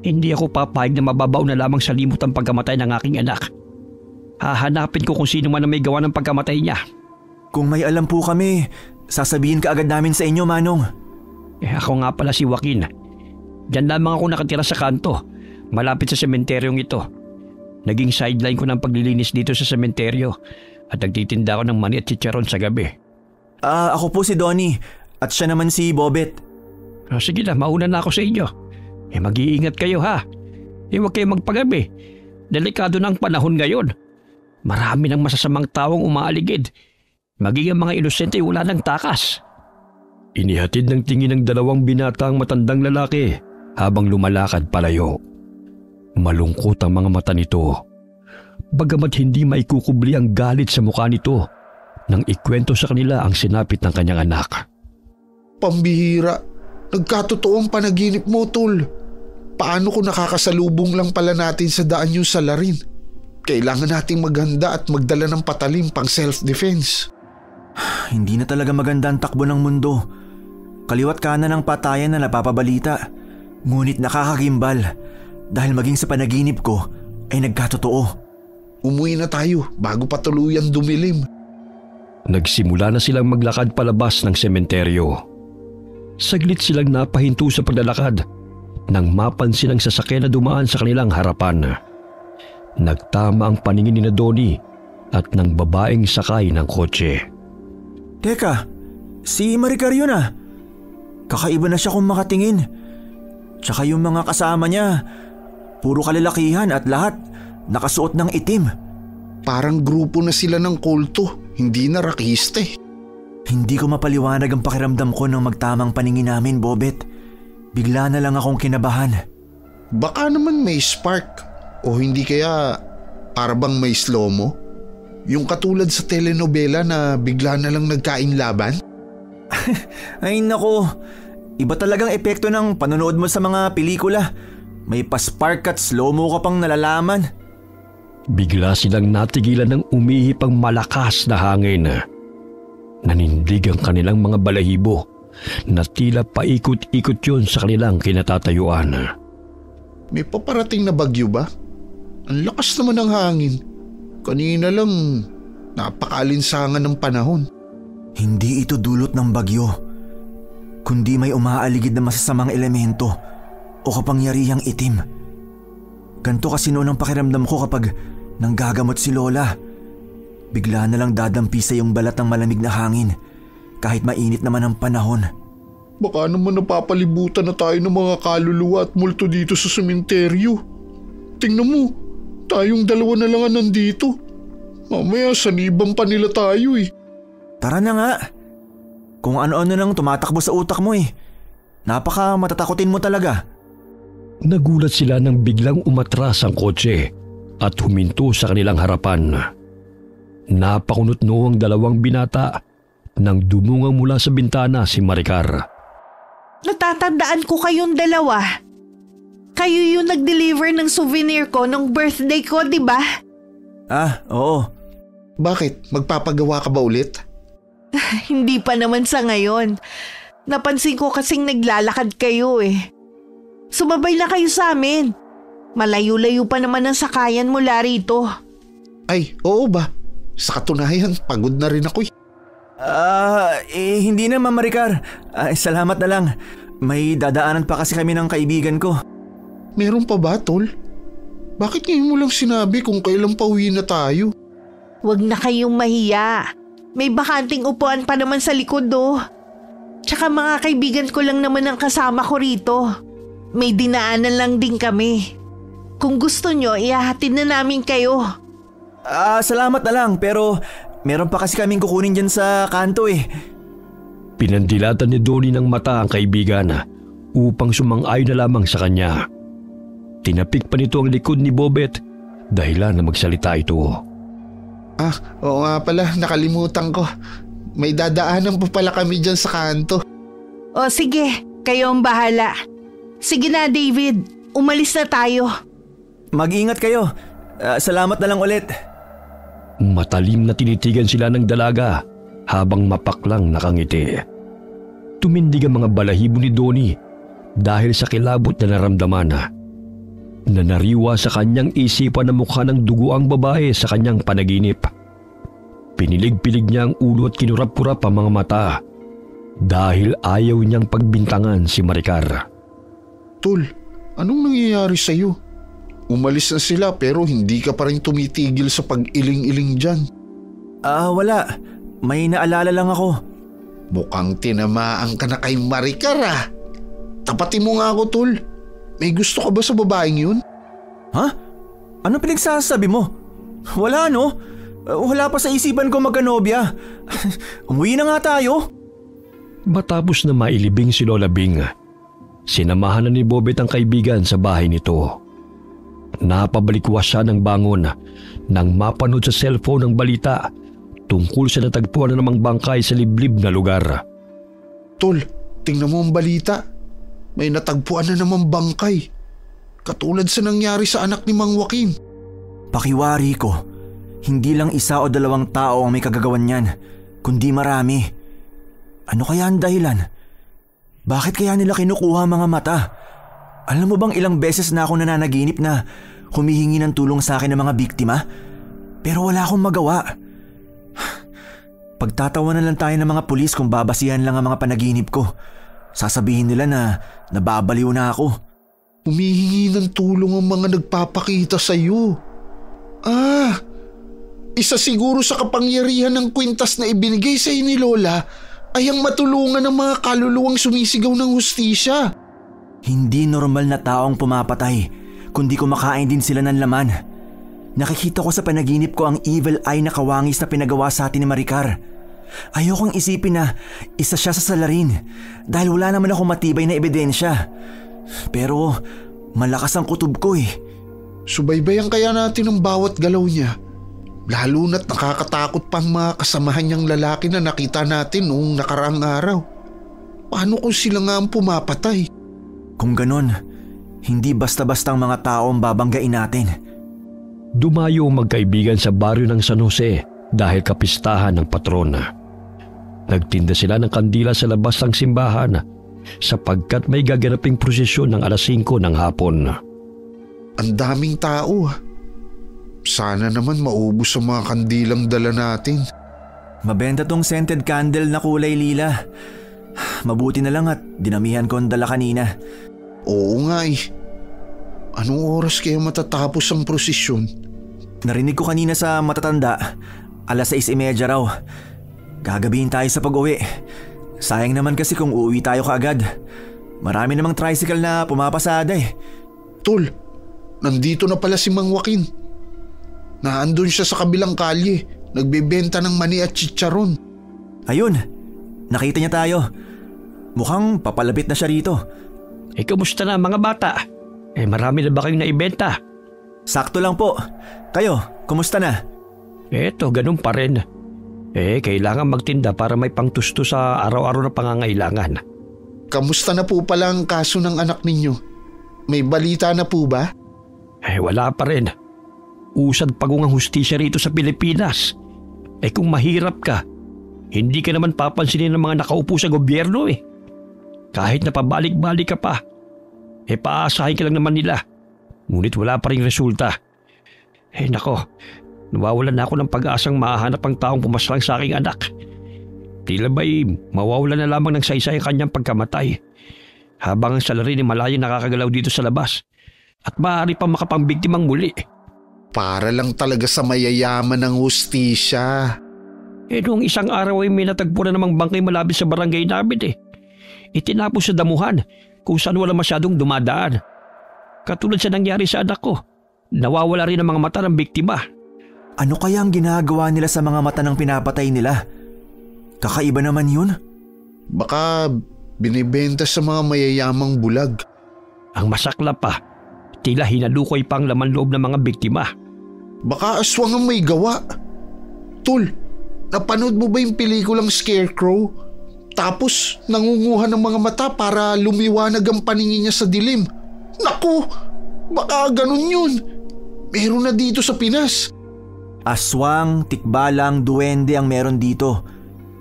Hindi ako papayag na mababaw na lamang sa limot ang pagkamatay ng aking anak. Hahanapin ko kung sino man ang may gawa ng pagkamatay niya. Kung may alam po kami, sasabihin ka agad namin sa inyo, Manong. Ako nga pala si Joaquin. Diyan lamang ako nakatira sa kanto, malapit sa sementeryong ito. Naging sideline ko ng paglilinis dito sa sementeryo at nagtitinda ako ng mani at chicharon sa gabi. Ako po si Donnie at siya naman si Bobet. Sige na, mauna na ako sa inyo. Mag-iingat kayo ha. Huwag kayo magpagabi. Delikado na ang panahon ngayon. Marami ng masasamang taong umaaligid. Maging ang mga inosente wala ng takas. Inihatid ng tingin ng 2 binata ang matandang lalaki habang lumalakad palayo. Malungkot ang mga mata nito. Bagamat hindi maikukubli ang galit sa mukha nito nang ikwento sa kanila ang sinapit ng kanyang anak. Pambihira, nagkatotoo ang panaginip mo, Tol. Paano kung nakakasalubong lang pala natin sa daan yung salarin? Kailangan nating maghanda at magdala ng patalim pang self-defense. Hindi na talaga maganda ang takbo ng mundo. Kaliwat kanan ng patayan na napapabalita. Ngunit nakakagimbal dahil maging sa panaginip ko ay nagkatotoo. Umuwi na tayo bago pa tuluyang dumilim. Nagsimula na silang maglakad palabas ng sementeryo. Saglit silang napahinto sa paglalakad nang mapansin ang sasakyan na dumaan sa kanilang harapan. Nagtama ang paningin ni Donnie at ng babaeng sakay ng kotse. Teka, si Maricar yun ah. Kakaiba na siya kung makatingin. Tsaka yung mga kasama niya, puro kalalakihan at lahat nakasuot ng itim. Parang grupo na sila ng kulto, hindi na rakiste. Hindi ko mapaliwanag ang pakiramdam ko nang magtamang paningin namin, Bobet. Bigla na lang akong kinabahan. Baka naman may spark o hindi kaya para bang may slow-mo? Yung katulad sa telenovela na bigla na lang nagkain laban? Ay nako, iba talagang epekto ng panonood mo sa mga pelikula. May pa-spark at slow-mo ka pang nalalaman. Bigla silang natigilan ng umihip ang malakas na hangin. Nanindig ang kanilang mga balahibo na tila paikot-ikot yun sa kanilang kinatatayuan. May paparating na bagyo ba? Ang lakas naman ng hangin. Kanina lang napakaalinsangan ng panahon. Hindi ito dulot ng bagyo, kundi may umaaligid na masasamang elemento o kapangyarihang itim. Ganto kasi noon ang pakiramdam ko kapag nanggagamot si Lola. Bigla na lang dadampi sa yung balat ng malamig na hangin kahit mainit naman ang panahon. Baka naman napapalibutan na tayo ng mga kaluluwa at multo dito sa sementeryo. Tingnan mo, tayong 2 na lang nandito. Mamaya sanibang pa nila tayo eh. Tara na nga. Kung ano-ano nang tumatakbo sa utak mo eh. Napaka matatakotin mo talaga. Nagulat sila nang biglang umatras ang kotse at huminto sa kanilang harapan. Napakunot-no ang dalawang binata nang dumungang mula sa bintana si Maricar. Natatandaan ko kayong dalawa. Kayo yung nag-deliver ng souvenir ko nung birthday ko, di ba? Ah, oo. Bakit? Magpapagawa ka ba ulit? Hindi pa naman sa ngayon. Napansin ko kasing naglalakad kayo eh. Sumabay na kayo sa amin. Malayo-layo pa naman ang sakayan mula rito. Ay, oo ba? Sa katunayan, pagod na rin ako eh. Hindi na, Ma'am Maricar. Salamat na lang. May dadaanan pa kasi kami ng kaibigan ko. Meron pa ba, Tol? Bakit ngayon mo lang sinabi kung kailan pa uwi na tayo? Huwag na kayong mahiya. May bakanting upuan pa naman sa likod oh. Tsaka mga kaibigan ko lang naman ang kasama ko rito. May dinaanan lang din kami. Kung gusto nyo, ihahatid na namin kayo. Salamat na lang pero meron pa kasi kaming kukunin dyan sa kanto eh. Pinandilatan ni Donnie ng mata ang kaibigan upang sumang-ayon na lamang sa kanya. Tinapik pa nito ang likod ni Bobet dahilan na magsalita ito. Oo nga pala, nakalimutan ko. May dadaanan pa pala kami dyan sa kanto. O sige, kayo ang bahala. Sige na David, umalis na tayo. Mag-ingat kayo. Salamat na lang ulit. Matalim na tinitigan sila ng dalaga habang mapaklang nakangiti. Tumindig ang mga balahibo ni Donnie dahil sa kilabot na naramdaman. Nanariwa sa kanyang isipan na mukha ng dugo ang babae sa kanyang panaginip. Pinilig-pilig niya ang ulo at kinurap-kurap ang mga mata dahil ayaw niyang pagbintangan si Maricar. Tol, anong nangyayari sa'yo? Umalis na sila pero hindi ka pa rin tumitigil sa pag-iling-iling dyan. Wala. May naalala lang ako. Mukhang tinamaan ka na kay Maricar Tapatin mo nga ako, Tol. May gusto ka ba sa babaeng yun? Ha? Ano pinagsasabi mo? Wala no? Wala pa sa isipan ko magkanobya. Umuwi na nga tayo. Matapos na mailibing si Lola Bing, sinamahan na ni Bobet ang kaibigan sa bahay nito. Napabalikwas siya ng bangon nang mapanood sa cellphone ang balita tungkol sa natagpuan na namang bangkay sa liblib na lugar. Tol, tingnan mo ang balita. May natagpuan na namang bangkay. Katulad sa nangyari sa anak ni Mang Joaquin. Pakiwari ko, hindi lang isa o dalawang tao ang may kagagawan niyan, kundi marami. Ano kaya ang dahilan? Bakit kaya nila kinukuha ang mga mata? Alam mo bang ilang beses na ako nananaginip na humihingi ng tulong sa akin ng mga biktima? Pero wala akong magawa. Pagtatawanan lang tayo ng mga pulis kung babasihan lang ang mga panaginip ko. Sasabihin nila na nababaliw na ako. Humihingi ng tulong ang mga nagpapakita sa iyo. Isa siguro sa kapangyarihan ng kwintas na ibinigay sa ni Lola ay ang matulungan ng mga kaluluwang sumisigaw ng hustisya. Hindi normal na tao ang pumapatay, kundi kumakain din sila ng laman. Nakikita ko sa panaginip ko ang evil eye na kawangis na pinagawa sa atin ni Maricar. Ayokong isipin na isa siya sa salarin dahil wala naman ako matibay na ebidensya. Pero malakas ang kutob ko eh. Subaybayan kaya natin ang bawat galaw niya. Lalo na't nakakatakot pang mga kasamahan niyang lalaki na nakita natin noong nakaraang araw. Paano kung sila nga ang pumapatay? Kung ganon, hindi basta-basta ang mga tao ang babanggain natin. Dumayo ang magkaibigan sa baryo ng San Jose dahil kapistahan ng patron. Nagtinda sila ng kandila sa labas ng simbahan sapagkat may gaganaping prosesyon ng 5:00 ng hapon. Ang daming tao. Sana naman maubos ang mga kandilang dala natin. Mabenta tong scented candle na kulay lila. Mabuti na lang at dinamihan ko ang dala kanina. Oo nga eh. Anong oras kaya matatapos ang prosesyon? Narinig ko kanina sa matatanda, 6:30 raw. Gagabihin tayo sa pag-uwi. Sayang naman kasi kung uuwi tayo kaagad. Marami namang tricycle na pumapasada eh. Tol, nandito na pala si Mang Joaquin. Naandun siya sa kabilang kalye, nagbebenta ng mani at chicharon. Ayun, nakita niya tayo. Mukhang papalapit na siya rito. Kumusta na mga bata? Marami na ba kayong naibenta? Sakto lang po. Kayo, kumusta na? Eto, ganun pa rin. Kailangan magtinda para may pangtusto sa araw-araw na pangangailangan. Kamusta na po pala ang kaso ng anak ninyo? May balita na po ba? Wala pa rin. Usad pagungang hustisya rito sa Pilipinas. Kung mahirap ka, hindi ka naman papansinin ng mga nakaupo sa gobyerno Kahit na pabalik-balik ka pa, paasahin ka lang naman nila. Ngunit wala pa rin resulta. Nako, nawawalan na ako ng pag-asang mahanap ang taong pumaslang sa aking anak. Tila ba'y mawawalan na lamang ng saysay ang kanyang pagkamatay. Habang ang salari ni Malaya nakakagalaw dito sa labas. At maaari pa makapangbiktimang muli. Para lang talaga sa mayayaman ng hustisya. Noong isang araw ay may natagpo na namang bangkay malapit sa barangay namin Itinapos sa damuhan kung saan wala masyadong dumadaan. Katulad sa nangyari sa anak ko. Nawawala rin ang mga mata ng biktima. Ano kaya ang ginagawa nila sa mga mata ng pinapatay nila? Kakaiba naman yun? Baka binibenta sa mga mayayamang bulag. Ang masakla pa, tila hinalukoy pa ang laman loob ng mga biktima. Baka aswang ang may gawa. Tol, napanood mo ba yung pelikulang Scarecrow? Tapos nangunguha ng mga mata para lumiwanag ang paningin niya sa dilim. Naku, baka ganun yun. Meron na dito sa Pinas. Aswang, tikbalang, duwende ang meron dito.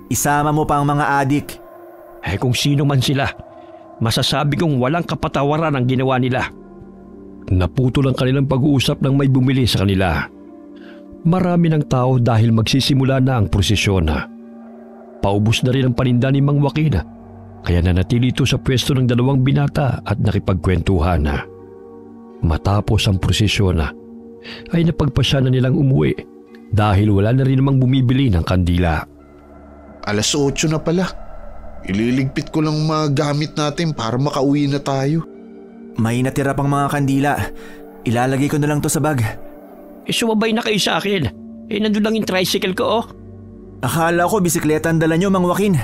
Isama mo pa ang mga adik. Kung sino man sila, masasabi kong walang kapatawaran ang ginawa nila. Naputol ang kanilang pag-uusap nang may bumili sa kanila. Marami ng tao dahil magsisimula na ang prosesyon. Paubos na rin ang paninda ni Mang Joaquin, kaya nanatili ito sa pwesto ng 2 binata at nakipagkwentuhan. Matapos ang prosesyon ay napagpasya na nilang umuwi dahil wala na rin namang bumibili ng kandila. 8:00 na pala. Ililigpit ko lang mga gamit natin para makauwi na tayo. May natira pang mga kandila. Ilalagay ko na lang to sa bag. Sumabay na kayo sa akin. Nandun lang yung tricycle ko Akala ko bisikleta ang dala nyo, Mang Joaquin.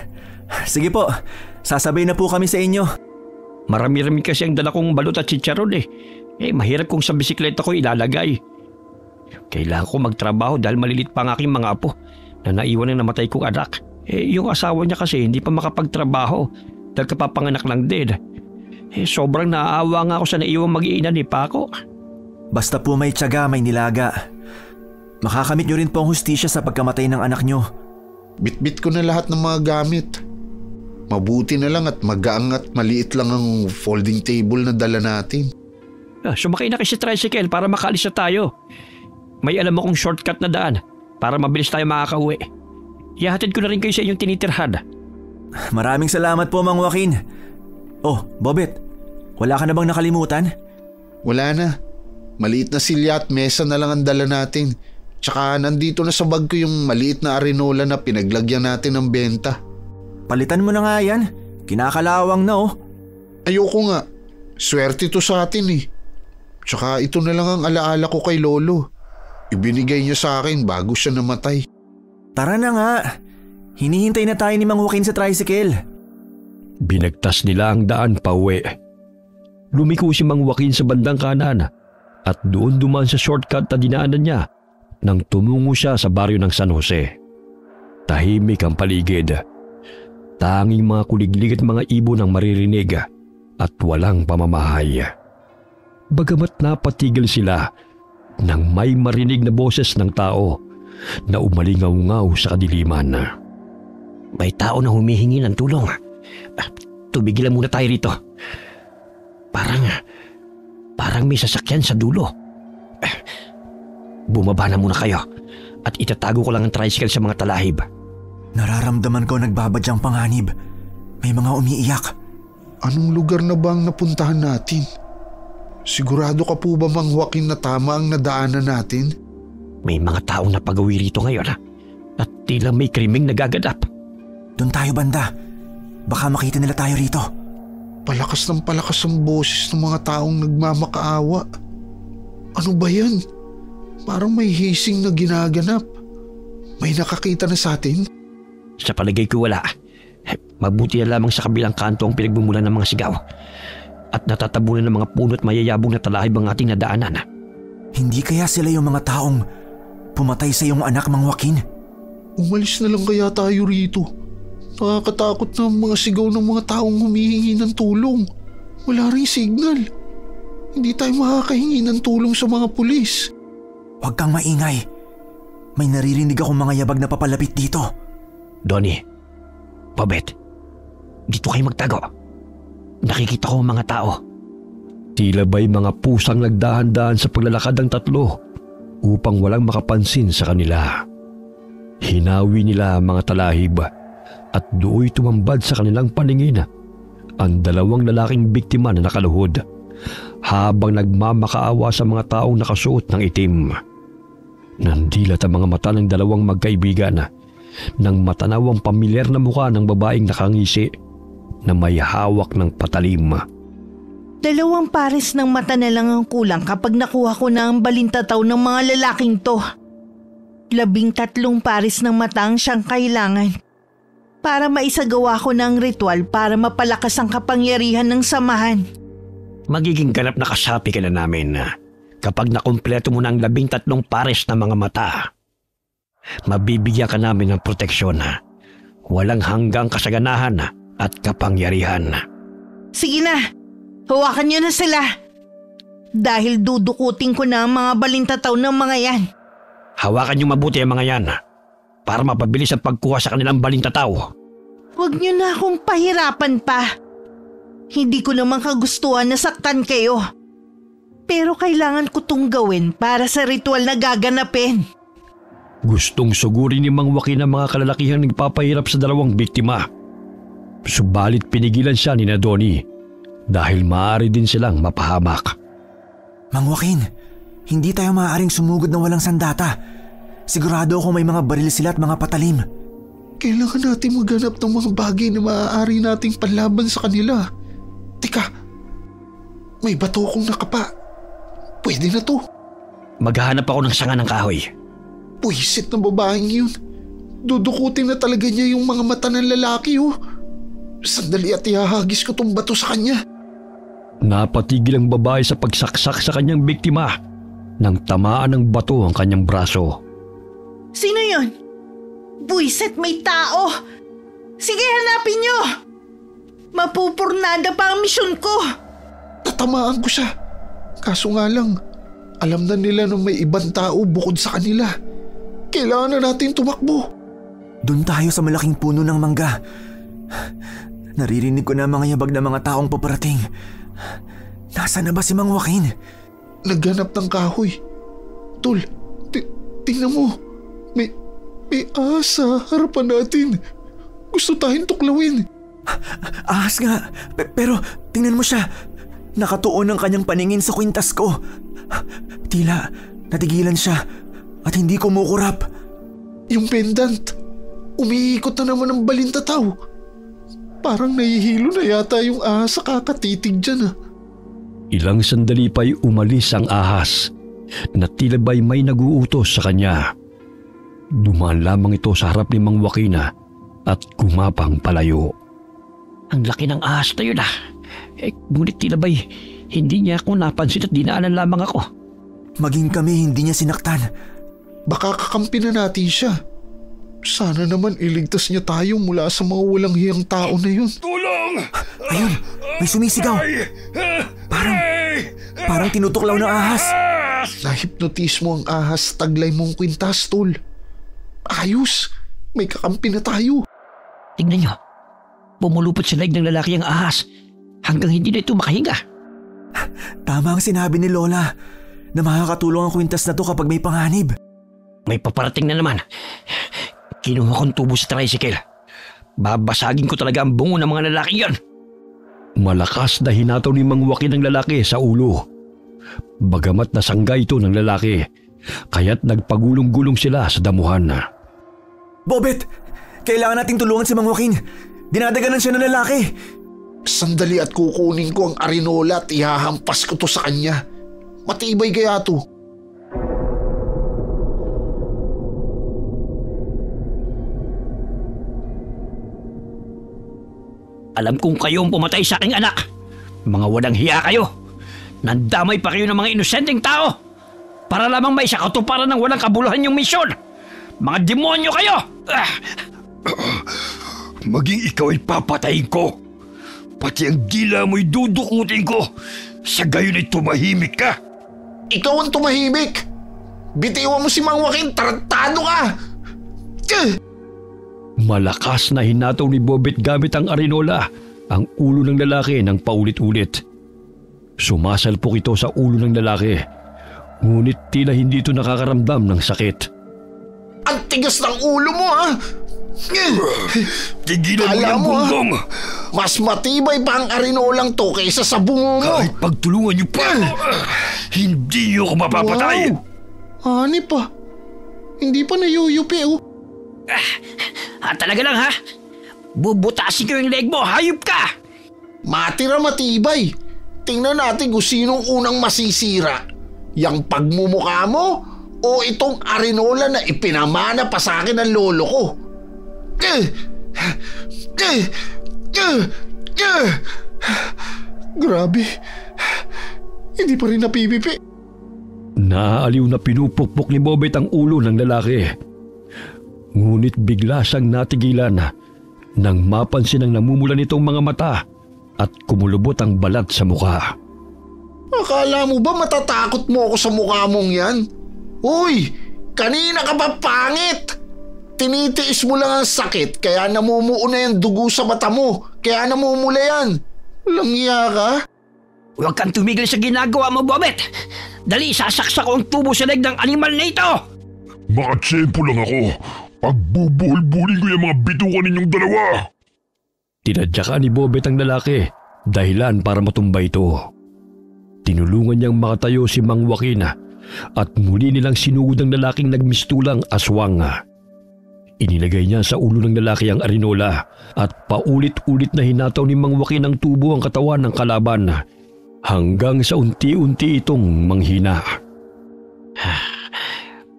Sige po, sasabay na po kami sa inyo. Marami-rami kasi ang dala kong balot at chicharon mahirap kung sa bisikleta ko ilalagay. Kailangan ko magtrabaho dahil malilit pa ang aking mga apo na naiwan ng namatay kong anak. Yung asawa niya kasi hindi pa makapagtrabaho dahil kapapanganak lang din. Sobrang naaawa nga ako sa naiwang mag-iina ni Paco. Basta po may tiyaga, may nilaga. Makakamit nyo rin po ang hustisya sa pagkamatay ng anak nyo. Bitbit ko na lahat ng mga gamit. Mabuti na lang at magaang at maliit lang ang folding table na dala natin. Sumakay na kayo sa tricycle para makaalis na tayo. May alam akong shortcut na daan para mabilis tayo makakauwi. Ihahatid ko na rin kayo sa inyong tinitirhan. Maraming salamat po, Mang Joaquin. Oh, Bobet, wala ka na bang nakalimutan? Wala na. Maliit na silya at mesa na lang ang dala natin. Tsaka nandito na sa bag ko yung maliit na arenola na pinaglagyan natin ng benta. Palitan mo na nga yan. Kinakalawang na Ayoko nga. Swerte to sa atin Tsaka ito na lang ang alaala ko kay Lolo. Ibinigay niya sa akin bago siya namatay. Tara na nga. Hinihintay na tayo ni Mang Joaquin sa tricycle. Binagtas nila ang daan pauwi. Lumiko si Mang Joaquin sa bandang kanan at doon dumaan sa shortcut na dinaanan niya nang tumungo siya sa baryo ng San Jose. Tahimik ang paligid. Tanging mga kuliglig at mga ibon ang maririnig at walang pamamahay. Bagamat napatigil sila nang may marinig na boses ng tao na umalingaw-ngaw sa kadiliman. May tao na humihingi ng tulong. Tubigilan muna tayo rito. Parang may sasakyan sa dulo. Bumaba na muna kayo at itatago ko lang ang tricycle sa mga talahib. Nararamdaman ko nagbabadyang panganib. May mga umiiyak. Anong lugar na ba ang napuntahan natin? Sigurado ka po ba, Mang Joaquin, na tama ang nadaanan natin? May mga taong napagawi rito ngayon at tila may krimeng nagaganap. Doon tayo banda. Baka makita nila tayo rito. Palakas ng palakas ang boses ng mga taong nagmamakaawa. Ano ba yan? Parang may hising na ginaganap. May nakakita na sa atin? Sa palagay ko wala. Mabuti na lamang sa kabilang kanto ang pinagbumulan ng mga sigaw. At natatabunan ng mga puno at mayayabong na talahib ang ating nadaanan. Hindi kaya sila yung mga taong pumatay sa iyong anak, Mang Joaquin? Umalis na lang kaya tayo rito. Nakakatakot na ang mga sigaw ng mga taong humihingi ng tulong. Wala ring signal. Hindi tayo makakahingi ng tulong sa mga pulis. Huwag kang maingay. May naririnig akong mga yabag na papalapit dito. Donnie, Bobet, dito kayo magtago. Nakikita ko ang mga tao. Tila ba'y mga pusang nagdahan-dahan sa paglalakad ng tatlo upang walang makapansin sa kanila. Hinawi nila ang mga talahib at do'y tumambad sa kanilang paningin ang dalawang lalaking biktima na nakaluhod habang nagmamakaawa sa mga taong nakasuot ng itim. Nandilat ang mga mata ng dalawang magkaibigan nang matanaw ang pamilyar na mukha ng babaeng nakangisi na may hawak ng patalim. 2 pares ng mata na lang ang kulang kapag nakuha ko na ang balintataw ng mga lalaking to. 13 pares ng mata ang siyang kailangan para maisagawa ko ng ritual para mapalakas ang kapangyarihan ng samahan. Magiging ganap na kasapi ka na namin kapag nakumpleto mo na ang 13 pares na mga mata. Mabibigyan ka namin ng proteksyon. Walang hanggang kasaganahan at kapangyarihan. Sige na, hawakan niyo na sila. Dahil dudukutin ko na ang mga balintataw ng mga yan. Hawakan niyo mabuti ang mga yan para mapabilis ang pagkuha sa kanilang balintataw. Huwag niyo na akong pahirapan pa. Hindi ko naman kagustuhan na saktan kayo. Pero kailangan ko itong gawin para sa ritual na gaganapin. Gustong sugurin ni Mang Joaquin ang mga kalalakihang nagpapahirap sa dalawang biktima. Subalit pinigilan siya ni Donnie dahil maaari din silang mapahamak. Mang Joaquin, hindi tayo maaaring sumugod ng walang sandata. Sigurado ako may mga baril sila at mga patalim. Kailangan natin maghanap ng mga bagay na maaari nating panlaban sa kanila. Teka, may bato akong nakapa. Pwede na to. Maghahanap ako ng sanga ng kahoy. Puwisit ng babaeng yun. Dudukutin na talaga niya yung mga mata ng lalaki oh. Sandali at ihahagis ko tong bato sa kanya. Napatigil ang babae sa pagsaksak sa kanyang biktima nang tamaan ng bato ang kanyang braso. Sino yun? Buisit, may tao! Sige, hanapin niyo! Mapupurnada pa ang misyon ko! Tatamaan ko siya. Kaso nga lang, alam na nila na may ibang tao bukod sa kanila. Kailangan na natin tumakbo. Doon tayo sa malaking puno ng mangga. Naririnig ko na mga yabag na mga taong paparating. Nasaan na ba si Mang Joaquin? Naghanap ng kahoy. Tol, tingnan mo. May ahas sa harapan natin. Gusto tayong tuklawin. Ahas nga, pero tingnan mo siya. Nakatuon ang kanyang paningin sa kwintas ko. Tila natigilan siya at hindi kumukurap. Yung pendant, umiikot na naman ang balintataw. Parang nahihilo na yata yung ahas sa kakatitig dyan ah. Ilang sandali pa'y umalis ang ahas na tila ba'y may naguutos sa kanya. Dumaan lamang ito sa harap ni Mang Joaquin at gumapang palayo. Ang laki ng ahas na yun ngunit tila ba'y hindi niya ako napansin at dinaanan lamang ako. Maging kami hindi niya sinaktan. Baka kakampi na natin siya. Sana naman iligtas niya tayo mula sa mga walang hiyang tao na yun. Tulong! Ayun, may sumisigaw. Parang tinutuklaw ng ahas. Nahipnotis mo ang ahas sa taglay mong kwintas, tol. Ayos, may kakampi na tayo. Tingnan niyo, pumulupot sa laig ng lalaki ang ahas hanggang hindi na ito makahinga. Tama ang sinabi ni Lola na makakatulong ang kwintas na to kapag may panganib. May paparating na naman. Kinuha kong tubo sa tricycle. Babasagin ko talaga ang bungo ng mga lalaki yan. Malakas na hinataw ni Mang Joaquin ng lalaki sa ulo. Bagamat nasangga ito ng lalaki, kaya't nagpagulong-gulong sila sa damuhan. Bobet! Kailangan nating tulungan si Mang Joaquin. Dinadaganan siya ng lalaki. Sandali at kukunin ko ang arinola at ihahampas ko to sa kanya. Matibay kaya to. Alam kong kayo ang pumatay sa aking anak. Mga walang hiya kayo. Nandamay pa kayo ng mga inosenteng tao para lamang may katuparan ng walang kabuluhan yung misyon. Mga demonyo kayo! Maging ikaw ay papatayin ko. Pati ang dila mo'y dudukutin ko. Sa gayon ay tumahimik ka. Ikaw ang tumahimik! Bitiwan mo si Mang Joaquin, tarantado ka! Malakas na hinataw ni Bobet gamit ang arinola ang ulo ng lalaki ng paulit-ulit. Sumasalpok ito sa ulo ng lalaki, ngunit tila hindi ito nakakaramdam ng sakit. Ang tigas ng ulo mo, ha? Tigilan mo yung bunggong! Mas matibay pa ang arinolang to kaysa sa bungo mo! Kahit pagtulungan niyo pa, hindi niyo ako mapapatay! Wow! Hani pa. Hindi pa nayuyupi, oh. Talaga lang ha? Bubutasin ko yung leg mo, hayop ka! Matira matibay. Tingnan natin kung sinong unang masisira. Yang pagmumukha mo o itong arinola na ipinamana pa sa akin ng lolo ko. Grabe. Hindi pa rin napipipi. Naaaliw na pinupukpok ni Bobet ang ulo ng lalaki. Ngunit bigla siyang natigilan nang mapansin ang namumula nitong mga mata at kumulubot ang balat sa mukha. Akala mo ba matatakot mo ako sa mukha mong yan? Uy, kanina ka pa pangit! Tinitiis mo lang ang sakit kaya namumuo na yung dugo sa mata mo. Kaya namumula yan. Walang iya ka? Huwag kang tumigil sa ginagawa mo, Bobet! Dali, sasaksak ko ang tubo sa leg ng animal na ito! Mga tsempo lang ako. Pagbubuhol-buholin ko yung mga bitukan ninyong dalawa. Tinadyakan ni Bobet ang lalaki, dahilan para matumba ito. Tinulungan niyang makatayo si Mang Joaquin at muli nilang sinugod ang lalaking nagmistulang aswang. Inilagay niya sa ulo ng lalaki ang arinola at paulit-ulit na hinataw ni Mang Joaquin ang tubo ang katawan ng kalaban hanggang sa unti-unti itong manghina.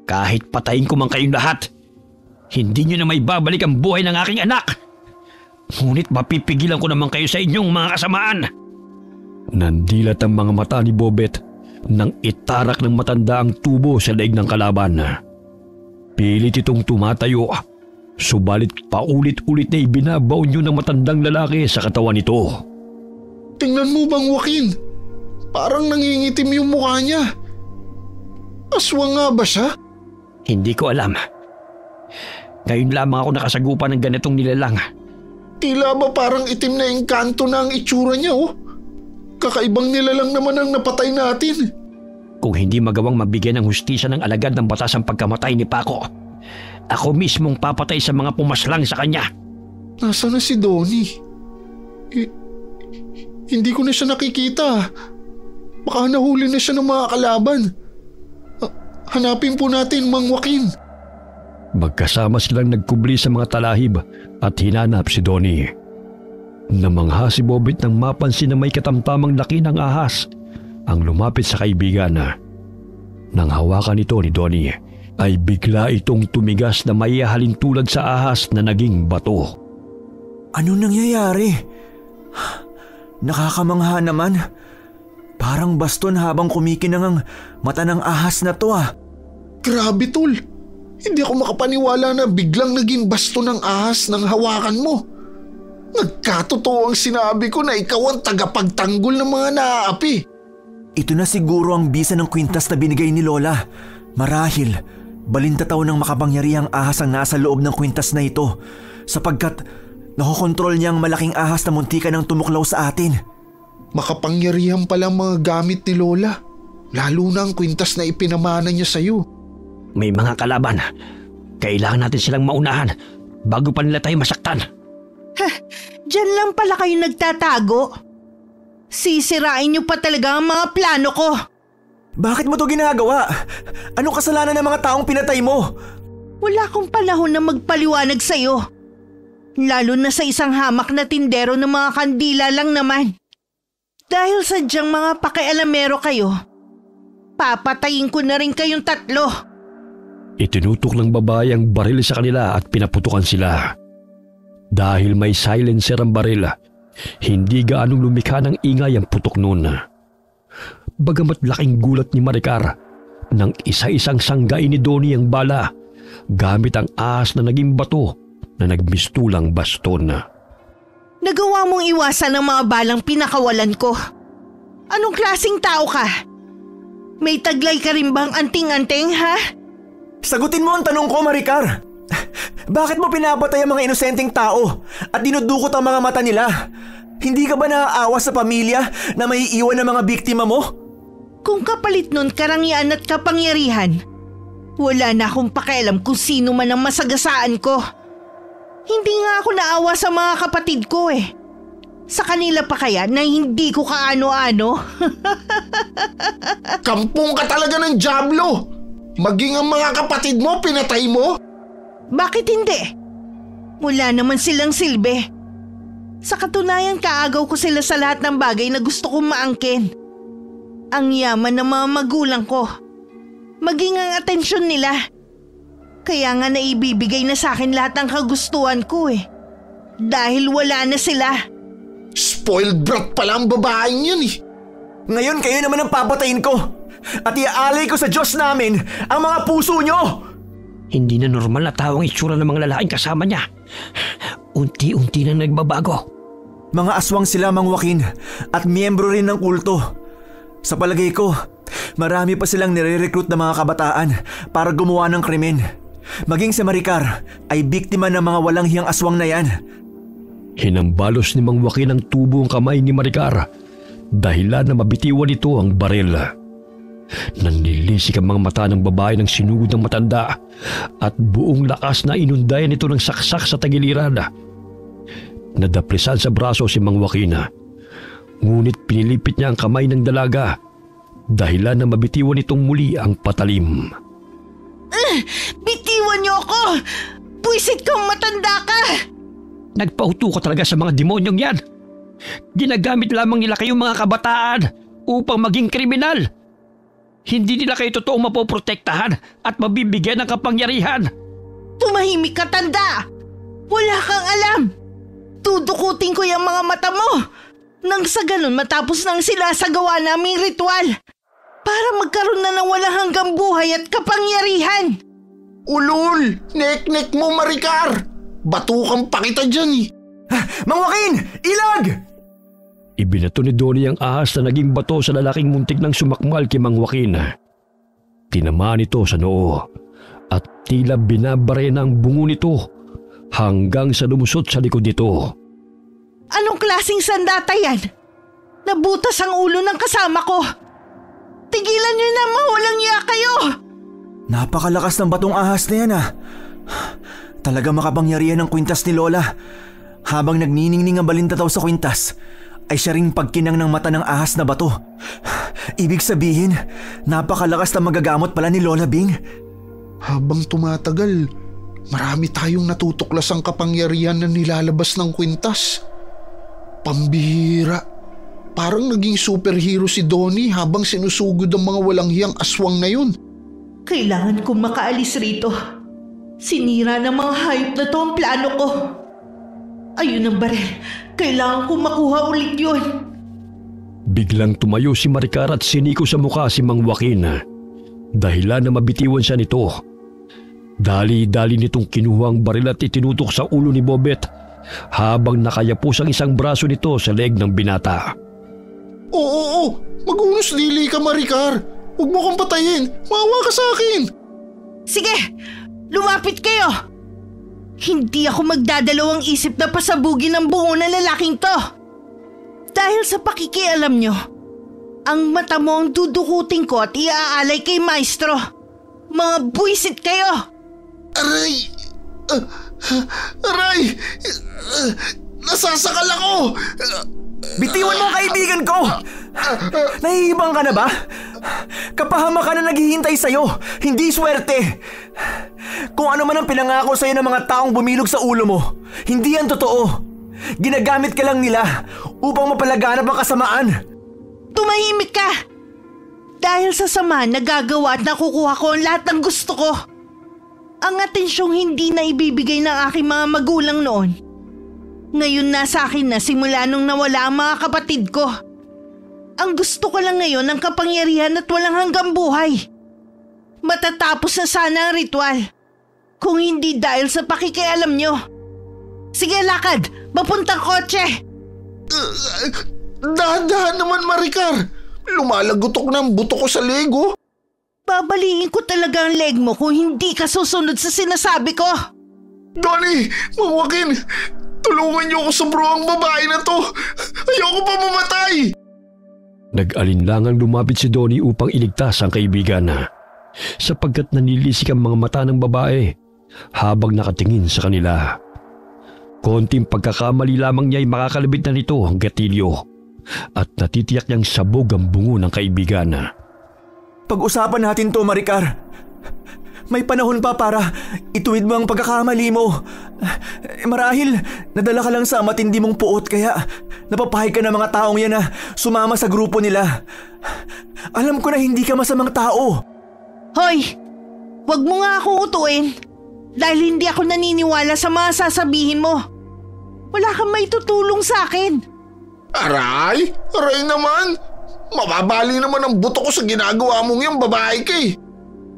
Kahit patayin ko man kayong lahat, hindi nyo na may babalik ang buhay ng aking anak. Ngunit mapipigilan ko naman kayo sa inyong mga kasamaan. Nandilat ang mga mata ni Bobet nang itarak ng matanda ang tubo sa leeg ng kalaban. Pilit itong tumatayo, subalit paulit-ulit na ibinabaw niyo ng matandang lalaki sa katawan nito. Tingnan mo, Mang Joaquin. Parang nangingitim yung mukha niya. Aswang nga ba siya? Hindi ko alam. Ngayon lamang ako nakasagupan ng ganitong nilalang. Tila ba parang itim na engkanto na ang itsura niya, oh. Kakaibang nilalang naman ang napatay natin. Kung hindi magawang mabigyan ng hustisya ng alagad ng batas ang pagkamatay ni Paco, ako mismong papatay sa mga pumaslang sa kanya. Nasaan na si Donnie? Hindi ko na siya nakikita. Baka nahuli na siya ng mga kalaban. Hanapin po natin, Mang Joaquin. Magkasama silang nagkubli sa mga talahib at hinanap si Donnie. Namangha si Bobet nang mapansin na may katamtamang laki ng ahas ang lumapit sa kaibigan. Nang hawakan ito ni Donnie, ay bigla itong tumigas na maihahalin tulad sa ahas na naging bato. Ano nangyayari? Nakakamangha naman. Parang baston habang kumikinang ang mata ng ahas na to ah. Grabe, tol. Hindi ako makapaniwala na biglang naging basto ng ahas ng hawakan mo. Nagkatotoo ang sinabi ko na ikaw ang tagapagtanggol ng mga naaapi. Ito na siguro ang bisa ng kwintas na binigay ni Lola. Marahil, balintataw ng makapangyarihang ahas ang nasa loob ng kwintas na ito sapagkat nakokontrol niya ang malaking ahas na muntika ng tumuklaw sa atin. Makapangyarihan pala mga gamit ni Lola. Lalo na ang kwintas na ipinamana niya sa'yo. May mga kalaban. Kailangan natin silang maunahan bago pa nila tayo masaktan. Diyan lang pala kayo nagtatago. Sisirain niyo pa talaga ang mga plano ko. Bakit mo to ginagawa? Anong kasalanan ng mga taong pinatay mo? Wala akong panahon na magpaliwanag sa'yo. Lalo na sa isang hamak na tindero ng mga kandila lang naman. Dahil sadyang mga pakialamero kayo, papatayin ko na rin kayong tatlo. Itinutok ng babae ang baril sa kanila at pinaputukan sila. Dahil may silencer ang baril, Hindi gaanong lumikha ng ingay ang putok noon. Bagamat laking gulat ni Maricar nang isa-isang sanggain ni Donnie ang bala gamit ang ahas na naging bato na nagmistulang baston. Nagawa mong iwasan ang mga balang pinakawalan ko. Anong klaseng tao ka? May taglay ka rin bang anting-anting, ha? Sagutin mo ang tanong ko, Maricar. Bakit mo pinapatay ang mga inosenteng tao at dinudukot ang mga mata nila? Hindi ka ba naaawa sa pamilya na may iwan ng mga biktima mo? Kung kapalit nun karangyaan at kapangyarihan, wala na akong pakialam kung sino man ang masagasaan ko. Hindi nga ako naawa sa mga kapatid ko eh. Sa kanila pa kaya na hindi ko kaano-ano? Kampong ka talaga ng Diablo! Maging ang mga kapatid mo, pinatay mo? Bakit hindi? Wala naman silang silbi. Sa katunayan, kaagaw ko sila sa lahat ng bagay na gusto kong maangkin. Ang yaman ng mga magulang ko. Maging ang atensyon nila. Kaya nga naibibigay na sa akin lahat ng kagustuhan ko eh. Dahil wala na sila. Spoiled brat pala ang babaeng yun eh. Ngayon kayo naman ang papatayin ko. At iaalay ko sa Diyos namin ang mga puso nyo. Hindi na normal na tao ang itsura ng mga lalaking kasama niya. Unti-unti na nagbabago. Mga aswang sila, Mang Joaquin, at miyembro rin ng kulto. Sa palagay ko, marami pa silang nire-recruit na mga kabataan para gumawa ng krimen. Maging si Maricar ay biktima ng mga walang hiyang aswang na yan. Hinambalos ni Mang Joaquin ang tubo ang kamay ni Maricar dahilan na mabitiwan ito ang baril. Nanlilisik ang mga mata ng babae ng sinugod ng matanda at buong lakas na inundayan ito ng saksak sa tagiliran. Nadaplisan sa braso si Mang Joaquin. Ngunit pinilipit niya ang kamay ng dalaga dahilan na mabitiwan itong muli ang patalim. Bitiwan niyo ako! Puwisit kang matanda ka! Nagpauto ka talaga sa mga demonyong yan. Ginagamit lamang nila kayong mga kabataan upang maging kriminal. Hindi nila kayo totoong mapoprotektahan at mabibigyan ng kapangyarihan. Tumahimik ka, tanda! Wala kang alam! Tudukutin ko yung mga mata mo! Nang sa ganun matapos nang sinasagawa naming ritual para magkaroon na ng walang hanggang buhay at kapangyarihan. Ulol! Nek-nek mo, Maricar! Batukang pa kita dyan eh. Mang Joaquin! Ilag! Ibinato ni Donnie ang ahas na naging bato sa lalaking muntik ng sumakmal kay Mang Joaquin. Tinamaan ito sa noo at tila binabare na ang bungo nito hanggang sa lumusot sa likod nito. Anong klaseng sandata yan? Nabutas ang ulo ng kasama ko. Tigilan niyo na, mawalang iya kayo! Napakalakas ng batong ahas na yan ah. Talaga makapangyarihan ng kwintas ni Lola. Habang nagniningning ang balintataw sa kwintas, ay siya ring pagkinang ng mata ng ahas na bato. Ibig sabihin, napakalakas na magagamot pala ni Lola Bing. Habang tumatagal, marami tayong natutuklasang kapangyarihan na nilalabas ng kwintas. Pambihira. Parang naging superhero si Donnie habang sinusugod ang mga walang hiyang aswang na yun. Kailangan kong makaalis rito. Sinira ng mga hayop na to ang plano ko. Ayun ang baril. Kailangan kong makuha ulit yun. Biglang tumayo si Maricar at siniko sa mukha si Mang Joaquin. Dahilan na mabitiwan siya nito. Dali-dali nitong kinuha ang baril at itinutok sa ulo ni Bobet habang nakayapos ang isang braso nito sa leeg ng binata. Oo, mag-unos dili ka, Maricar. Huwag mo kong patayin. Maawa ka sa akin. Sige, lumapit kayo. Hindi ako magdadalawang isip na pasabugin ang buo na lalaking to. Dahil sa pakikialam nyo, ang mata mo ang dudukutin ko at iaalay kay Maestro. Mga buwisit kayo! Aray! Aray! Nasasakal ako! Bitiwan mo kaibigan ko! Nahihibang ka na ba? Kapahamakan na naghihintay sa'yo, hindi swerte. Kung ano man ang pinangako sa'yo ng mga taong bumilog sa ulo mo, hindi yan totoo. Ginagamit ka lang nila upang mapalaganap ang kasamaan. Tumahimik ka! Dahil sa sama, nagagawa at nakukuha ko ang lahat ng gusto ko. Ang atensyong hindi na ibibigay ng aking mga magulang noon. Ngayon nasa akin na simula nung nawala ang mga kapatid ko. Ang gusto ko lang ngayon ang kapangyarihan at walang hanggang buhay. Matatapos na sana ang ritual. Kung hindi dahil sa pakikialam nyo. Sige, lakad! Mapuntang kotse! Dahan-dahan naman, Maricar. Lumalagotok na ang buto ko sa lego. Babaliin ko talaga ang leg mo kung hindi ka susunod sa sinasabi ko. Donnie, Mang Joaquin, tulungan niyo ako sa bruhang babae na to. Ayoko pa mamatay. Nag-alinlangang lumapit si Donnie upang iligtas ang kaibigan sapagkat nanilisik ang mga mata ng babae habang nakatingin sa kanila. Konting pagkakamali lamang niya ay makakalabit na nito ang gatilyo at natitiyak niyang sabog ang bungo ng kaibigan. Pag-usapan natin to, Maricar. May panahon pa para ituwid mo ang pagkakamali mo. Marahil nadala ka lang sa matindi mong puot kaya napapahig ka ng mga taong yan na sumama sa grupo nila. Alam ko na hindi ka masamang tao. Hoy! Wag mo nga akong utuin dahil hindi ako naniniwala sa mga sasabihin mo. Wala kang may tutulong sa akin. Aray! Aray naman! Mababali naman ang buto ko sa ginagawa mong yung babae ka eh.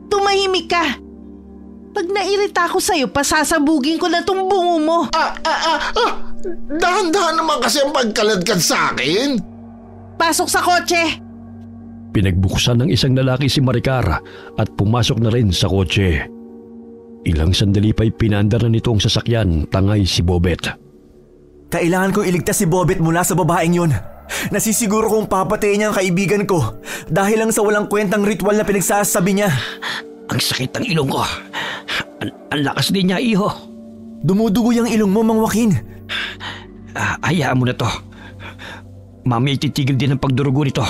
Tumahimik ka. Pag nairita ko sa'yo, pasasabugin ko na tong bungo mo. Dahan-dahan naman kasi ang pagkaladkad sa akin. Pasok sa kotse. Pinagbuksan ng isang lalaki si Maricar at pumasok na rin sa kotse. Ilang sandali pa'y pinandar na nito ang sasakyan, tangay si Bobet. Kailangan kong iligtas si Bobet mula sa babaeng yun. Nasisiguro kong papatayin niya ang kaibigan ko dahil lang sa walang kwentang ritual na pinagsasabi niya. Ang sakit ng ilong ko. Ang lakas din niya, iho. Dumudugo yung ilong mo, Mang Joaquin. Hayaan mo na to. Mamaya ititigil din ang pagdurugo nito.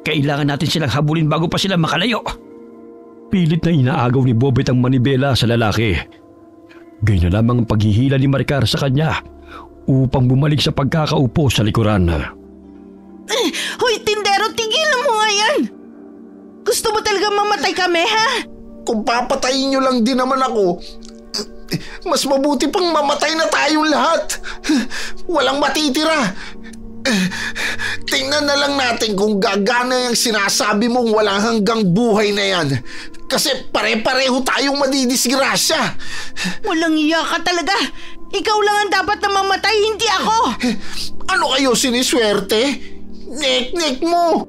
Kailangan natin silang habulin bago pa sila makalayo. Pilit na inaagaw ni Bobet ang manibela sa lalaki. Gayun na lamang ang paghihila ni Maricar sa kanya upang bumalik sa pagkakaupo sa likuran. Hoy, tindero, tigilan mo nga yan! Gusto mo talaga mamatay kami, ha? Kung papatayin nyo lang din naman ako, mas mabuti pang mamatay na tayong lahat. Walang matitira. Tingnan na lang natin kung gagana yung sinasabi mong walang hanggang buhay na yan. Kasi pare-pareho tayong madidisgrasya. Walang iya ka talaga. Ikaw lang ang dapat na mamatay, hindi ako. Ano kayo siniswerte? Nek-nek mo.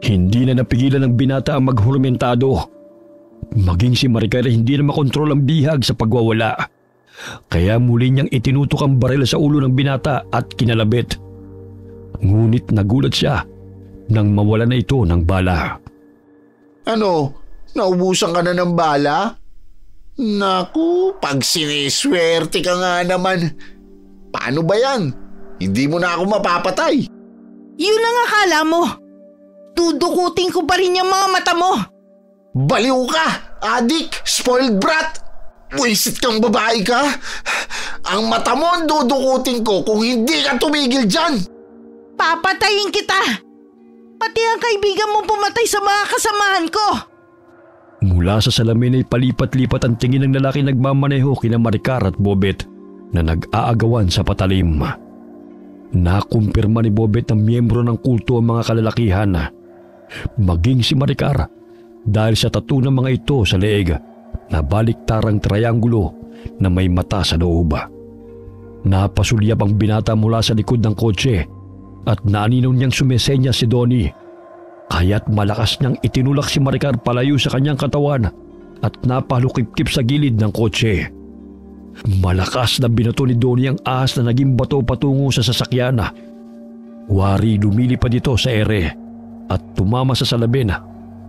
Hindi na napigilan ng binata ang maghurumentado. Maging si Maricar hindi na makontrol ang bihag sa pagwawala. Kaya muli niyang itinutok ang baril sa ulo ng binata at kinalabit. Ngunit nagulat siya nang mawala na ito ng bala. Ano? Naubusan ka na ng bala? Naku, pag siniswerte ka nga naman. Paano ba yan? Hindi mo na ako mapapatay. Yun ang akala mo. Dudukutin ko pa rin yung mga mata mo. Baliw ka, adik, spoiled brat. Wisit kang babae ka. Ang mata mo ang dudukutin ko kung hindi ka tumigil dyan. Papatayin kita. Pati ang kaibigan mo pumatay sa mga kasamahan ko. Mula sa salamin ay palipat-lipat ang tingin ng lalaki nagmamaneho kina Maricar at Bobet na nag-aagawan sa patalim. Nakumpirma ni Bobet na miyembro ng kulto ang mga kalalakihan. Maging si Maricar dahil sa tattoo ng mga ito sa leeg na baliktarang trianggulo na may mata sa loob. Napasulyap ang binata mula sa likod ng kotse at naaninaw niyang sumesenya si Donnie. Kaya't malakas niyang itinulak si Maricar palayo sa kanyang katawan at napalukip-kip sa gilid ng kotse. Malakas na binato ni Donnie ang ahas na naging bato patungo sa sasakyan. Wari lumilipad ito sa ere at tumama sa salamin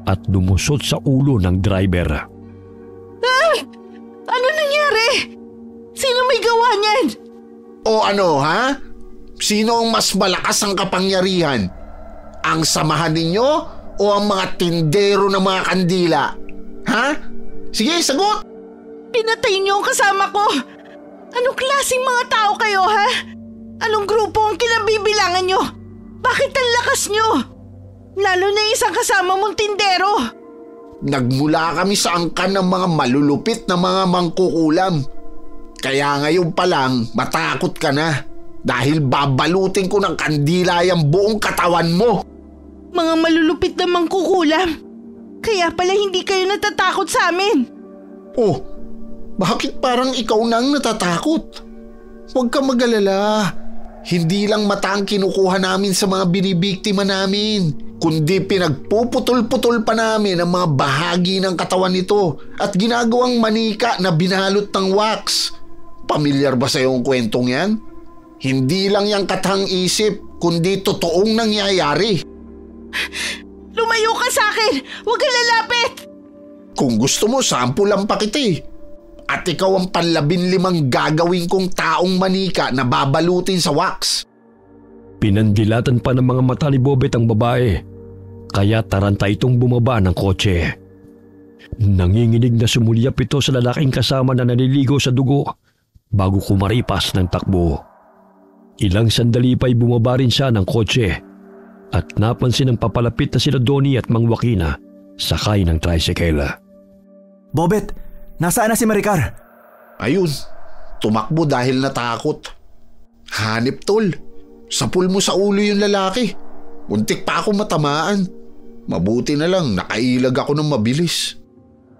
at lumusot sa ulo ng driver. Ano nangyari? Sino may gawa niyan? O ano ha? Sino ang mas malakas ang kapangyarihan? Ang samahan ninyo o ang mga tindero ng mga kandila? Ha? Sige, sagot! Pinatay niyo ang kasama ko. Anong klaseng mga tao kayo, ha? Anong grupo ang kinabibilangan niyo? Bakit ang lakas niyo? Lalo na isang kasama mong tindero. Nagmula kami sa angkan ng mga malulupit na mga mangkukulam. Kaya ngayon pa lang matakot ka na dahil babalutin ko ng kandila yung buong katawan mo. Mga malulupit na mangkukulam. Kaya pala hindi kayo natatakot sa amin. Oh, bakit parang ikaw nang natatakot? Huwag ka mag-alala. Hindi lang mata ang kinukuha namin sa mga binibiktima namin, kundi pinagpuputol-putol pa namin ang mga bahagi ng katawan nito at ginagawang manika na binalot ng wax. Pamilyar ba sa iyong kwentong yan? Hindi lang yung katang isip, kundi totoong nangyayari. Lumayo ka sa akin! Huwag kang lalapit! Kung gusto mo, sampulan pa kita eh. At ikaw ang 15 gagawin kong taong manika na babalutin sa wax. Pinandilatan pa ng mga mata ni Bobet ang babae, kaya taranta itong bumaba ng kotse. Nanginginig na sumulyap ito sa lalaking kasama na naliligo sa dugo bago kumaripas ng takbo. Ilang sandali pa'y bumaba rin siya ng kotse at napansin ng papalapit na sila Donnie at Mang Joaquina sakay ng tricycle. Bobet, nasaan na si Maricar? Ayun, tumakbo dahil natakot. Hanip tol, sapul mo sa ulo yung lalaki. Muntik pa ako matamaan. Mabuti na lang nakailag ako ng mabilis.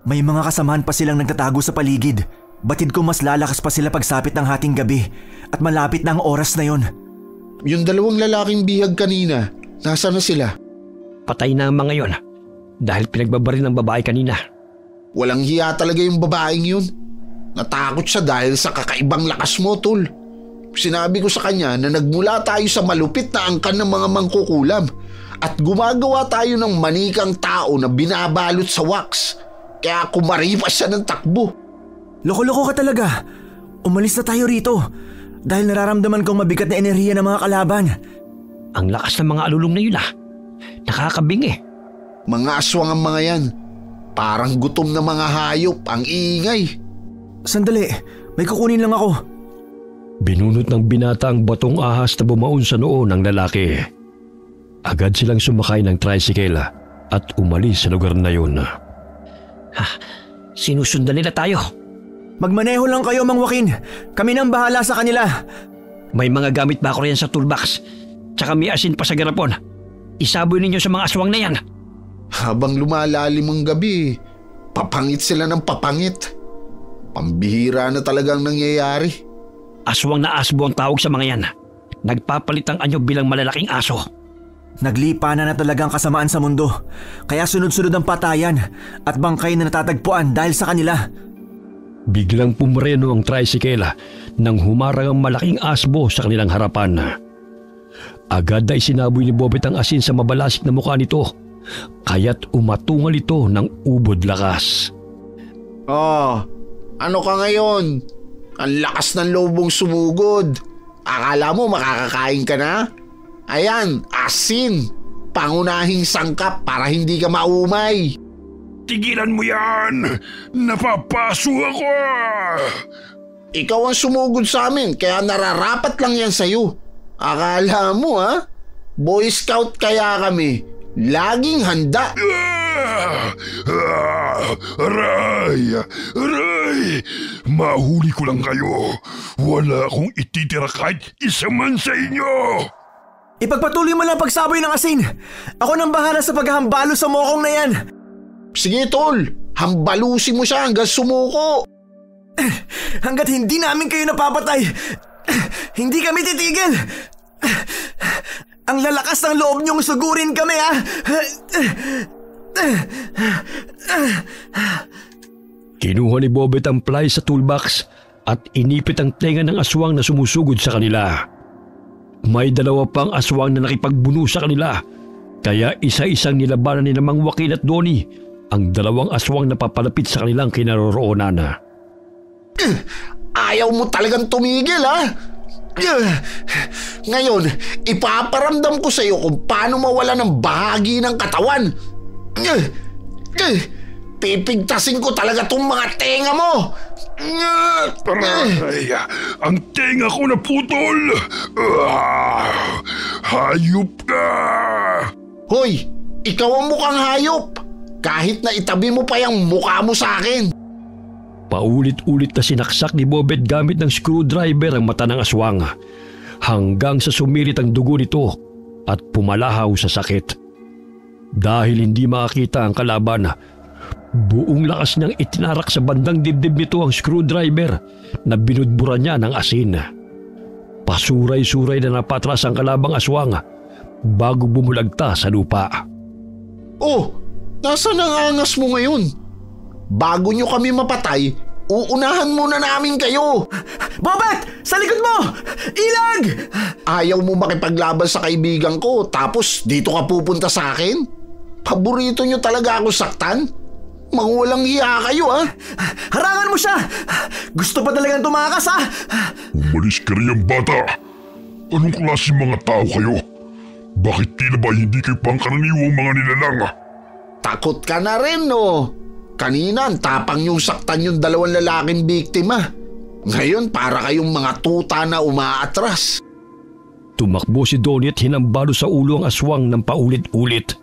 May mga kasamahan pa silang nagtatago sa paligid. Batid ko mas lalakas pa sila pagsapit ng hating gabi at malapit na ang oras na yon. Yung 2 lalaking bihag kanina, nasa na sila? Patay na ang mga yon dahil pinagbabaril ng babae kanina. Walang hiya talaga yung babaeng yun. Natakot siya dahil sa kakaibang lakas mo, tol. Sinabi ko sa kanya na nagmula tayo sa malupit na angkan ng mga mangkukulam at gumagawa tayo ng manikang tao na binabalot sa wax. Kaya kumaripas siya ng takbo. Loko-loko ka talaga. Umalis na tayo rito dahil nararamdaman kong mabigat na enerhiya ng mga kalaban. Ang lakas ng mga alulong na yun nakakabingi. Mga aswang ang mga yan. Parang gutom na mga hayop ang iingay. Sandali, may kukunin lang ako. Binunot ng binata ang batong ahas na bumaon sa noo ng lalaki. Agad silang sumakay ng tricycle at umalis sa lugar na yun. Sinusundan nila tayo. Magmaneho lang kayo, Mang Joaquin. Kami nang bahala sa kanila. May mga gamit ba ako riyan sa toolbox? Tsaka may asin pa sa garapon. Isaboy ninyo sa mga aswang na yan. Habang lumalalim ang gabi, papangit sila ng papangit. Pambihira na talagang nangyayari. Aswang na asbo ang tawag sa mga yan. Nagpapalit ang anyo bilang malalaking aso. Naglipa na talagang kasamaan sa mundo. Kaya sunod-sunod ang patayan at bangkay na natatagpuan dahil sa kanila. Biglang pumreno ang tricycle nang humarang ang malaking asbo sa kanilang harapan. Agad na isinaboy ni Bobet ang asin sa mabalasik na mukha nito, kaya't umatungal ito ng ubod lakas. Oh, ano ka ngayon? Ang lakas ng lobong sumugod. Akala mo makakakain ka na? Ayan, asin. Pangunahing sangkap para hindi ka maumay. Tigilan mo yan! Napapaso ako! Ikaw ang sumugod sa amin kaya nararapat lang yan sa'yo. Akala mo Boy Scout kaya kami. Laging handa. Aray! Aray! Mahuli ko lang kayo. Wala akong ititira kahit isa man sa inyo. Ipagpatuloy mo lang pagsaboy ng asin. Ako nang bahala sa paghahambalo sa mokong na yan. Sige tol, hambalusin mo siya hanggang sumuko. Hanggat hindi namin kayo napapatay, hindi kami titigil. Ang lalakas ng loob niyong sugurin kami, Kinuha ni Bobet ang ply sa toolbox at inipit ang tenga ng aswang na sumusugod sa kanila. May 2 pang aswang na nakipagbuno sa kanila, kaya isa-isang nilabanan ni Mang Joaquin at Donnie ang 2 aswang na papalapit sa kanilang kinaroroonan. Ayaw mo talagang tumigil, Ngayon, ipaparamdam ko sa iyo kung paano mawala ng bahagi ng katawan. Pipigtasin ko talaga tong mga tenga mo. Aray! Ang tenga ko naputol! Hayop ka! Hoy, ikaw ang mukhang hayop. Kahit na itabi mo pa yung mukha mo sa akin. Paulit-ulit na sinaksak ni Bobet gamit ng screwdriver ang mata ng aswang hanggang sa sumirit ang dugo nito at pumalahaw sa sakit. Dahil hindi makakita ang kalaban, buong lakas niyang itinarak sa bandang dibdib nito ang screwdriver na binudbura niya ng asin. Pasuray-suray na napatras ang kalabang aswang bago bumulagta sa lupa. Oh, nasaan ang angas mo ngayon? Bago nyo kami mapatay, uunahan muna namin kayo. Bobet! Sa likod mo! Ilag! Ayaw mo makipaglaban sa kaibigan ko tapos dito ka pupunta sa akin? Paborito nyo talaga ako saktan? Mga walang hiya kayo, ha? Harangan mo siya! Gusto pa talagang tumakas, ha? Umalis ka riyang bata! Anong klase mga tao kayo? Bakit tila ba hindi kayo pangkaraniwang mga nilalang? Takot ka na rin, no? Kanina, tapang yung saktan yung dalawang lalaking biktima. Ngayon, para kayong mga tuta na umaatras. Tumakbo si Donnie at hinambalo sa ulo ang aswang ng paulit-ulit.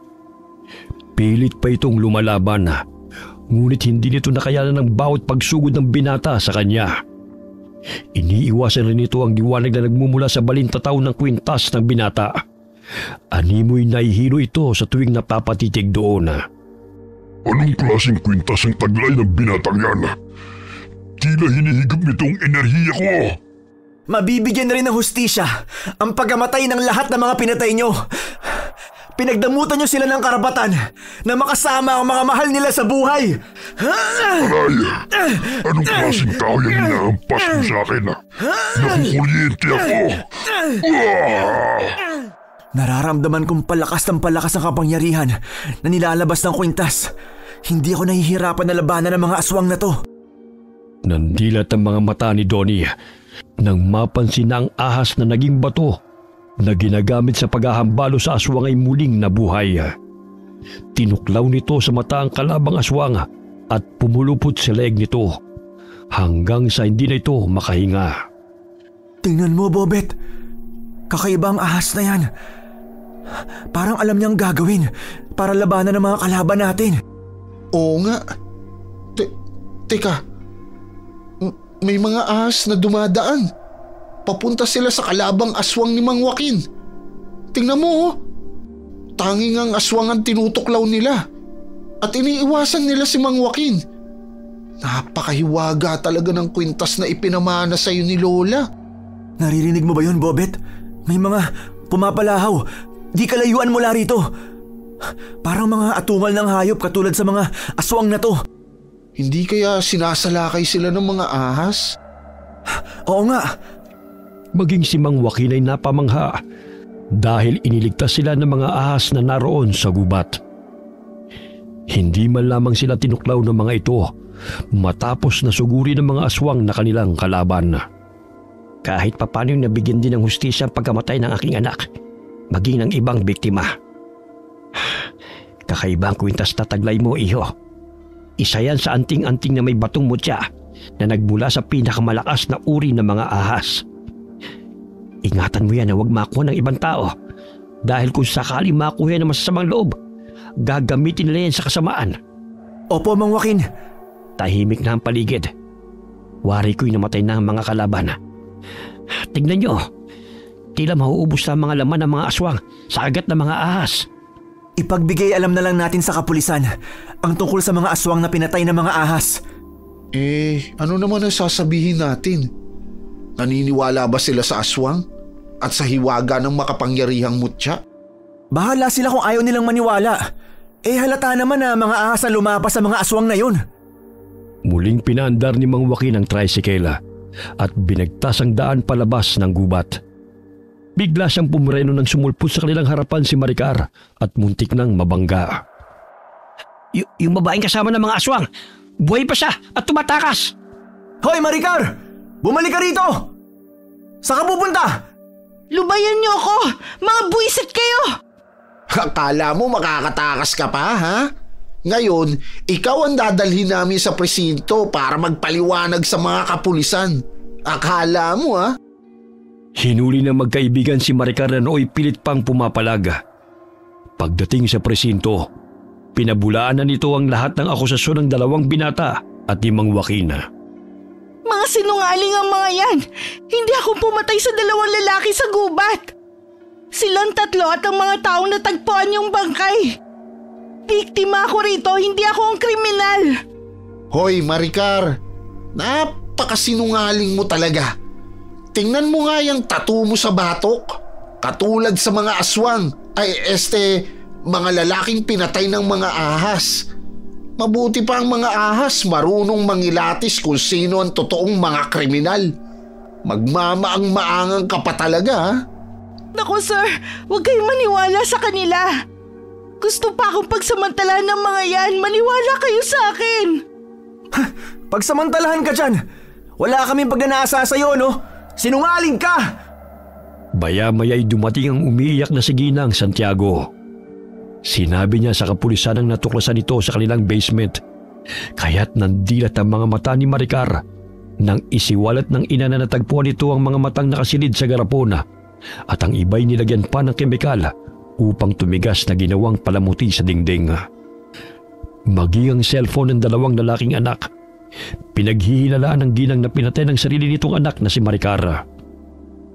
Pilit pa itong lumalaban, ngunit hindi nito nakayanan ng bawat pagsugod ng binata sa kanya. Iniiwasan rin nito ang liwanag na nagmumula sa balintataw ng kwintas ng binata. Animoy nahihilo ito sa tuwing napapatitig doon. Anong klaseng kwintas ang taglay ng binatang yan? Tila hinihigop nitong enerhiya ko. Mabibigyan na rin ng hustisya ang pagkamatay ng lahat ng mga pinatay nyo. Pinagdamutan nyo sila ng karapatan na makasama ang mga mahal nila sa buhay. Aray, anong klaseng tao yan hinahampas mo sa akin? Nakukuryente ako. Nararamdaman kong palakas ng palakas ang kapangyarihan na nilalabas ng kwintas. Hindi ako nahihirapan na labanan ng mga aswang na to. Nandilat ang mga mata ni Donnie nang mapansin na ang ahas na naging bato na ginagamit sa paghahambalo sa aswang ay muling nabuhay. Tinuklaw nito sa mata ang kalabang aswang at pumulupot sa leeg nito hanggang sa hindi na ito makahinga. Tingnan mo, Bobet. Kakaiba ang ahas na yan. Parang alam niyang gagawin para labanan ng mga kalaban natin. Oo nga. Teka, may mga ahas na dumadaan. Papunta sila sa kalabang aswang ni Mang Joaquin. Tingnan mo, oh. Tanging ang aswang ang tinutuklaw nila. At iniiwasan nila si Mang Joaquin. Napakahiwaga talaga ng kwintas na ipinamana sa'yo ni Lola. Naririnig mo ba yun, Bobet? May mga pumapalahaw. Di kalayuan mula rito. Parang mga atungal ng hayop katulad sa mga aswang na to. Hindi kaya sinasalakay sila ng mga ahas? Oo nga. Maging si Mang Joaquin ay napamangha dahil iniligtas sila ng mga ahas na naroon sa gubat. Hindi man lamang sila tinuklaw ng mga ito matapos na suguri ng mga aswang na kanilang kalaban. Kahit papano nabigyan din ng hustisya ang pagkamatay ng aking anak, maging ng ibang biktima. Kakaibang kwintas na taglay mo, iho. Isa yan sa anting-anting na may batong mutya na nagmula sa pinakamalakas na uri ng mga ahas. Ingatan mo yan na huwag makuha ng ibang tao dahil kung sakali makuha ng masasamang loob, gagamitin nila yan sa kasamaan. Opo, Mang Joaquin. Tahimik na ang paligid. Wari ko'y namatay na ang mga kalaban. Tignan nyo, tila mauubos na ang mga laman ng mga aswang sa agat ng mga ahas. Ipagbigay alam na lang natin sa kapulisan ang tungkol sa mga aswang na pinatay ng mga ahas. Ano naman ang sasabihin natin? Naniniwala ba sila sa aswang? At sa hiwaga ng makapangyarihang mutya? Bahala sila kung ayaw nilang maniwala. Halata naman na mga ahas na lumapas sa mga aswang na yun. Muling pinaandar ni Mang Joaquin ang tricycle at binagtas ang daan palabas ng gubat. Bigla siyang pumreno nang sumulpot sa kanilang harapan si Maricar at muntik nang mabangga. Yung babaeng kasama ng mga aswang, buhay pa siya at tumatakas! Hoy, Maricar! Bumalik ka rito! Saan ka pupunta? Lubayan niyo ako! Mga buwisit kayo! Akala mo makakatakas ka pa, ha? Ngayon, ikaw ang dadalhin namin sa presinto para magpaliwanag sa mga kapulisan. Akala mo, ha? Hinuli ng magkaibigan si Maricar na nooy pilit pang pumapalag. Pagdating sa presinto, pinabulaan na nito ang lahat ng akusasyon ng dalawang binata at ni Mang Joaquin. Mga sinungaling ang mga yan. Hindi ako pumatay sa 2 lalaki sa gubat. Silang 3 at ang mga taong natagpuan yung bangkay. Biktima ako rito, hindi ako ang kriminal. Hoy Maricar, napakasinungaling mo talaga. Tingnan mo nga yung tattoo mo sa batok. Katulad sa mga aswang, mga lalaking pinatay ng mga ahas. Mabuti pa ang mga ahas marunong mangilatis kung sino ang totoong mga kriminal. Magmamaang-maangang ka pa talaga, ha? Naku sir, huwag kayong maniwala sa kanila. Gusto pa akong pagsamantalahan ng mga yan. Maniwala kayo sa akin. Pagsamantalahan ka dyan. Wala kaming pag-anaasa sa'yo, no? Sinungaling ka! Baya-maya'y dumating ang umiiyak na si Ginang Santiago. Sinabi niya sa kapulisan ang natuklasan ito sa kanilang basement. Kaya't nandilat ang mga mata ni Maricar nang isiwalat ng ina na natagpuan ito ang mga matang nakasilid sa garapon at ang iba'y nilagyan pa ng kemikal upang tumigas na ginawang palamuti sa dingding. Maging ang cellphone ng 2 lalaking anak, pinaghihinalaan ng Ginang na pinatay ng sarili nitong anak na si Maricar.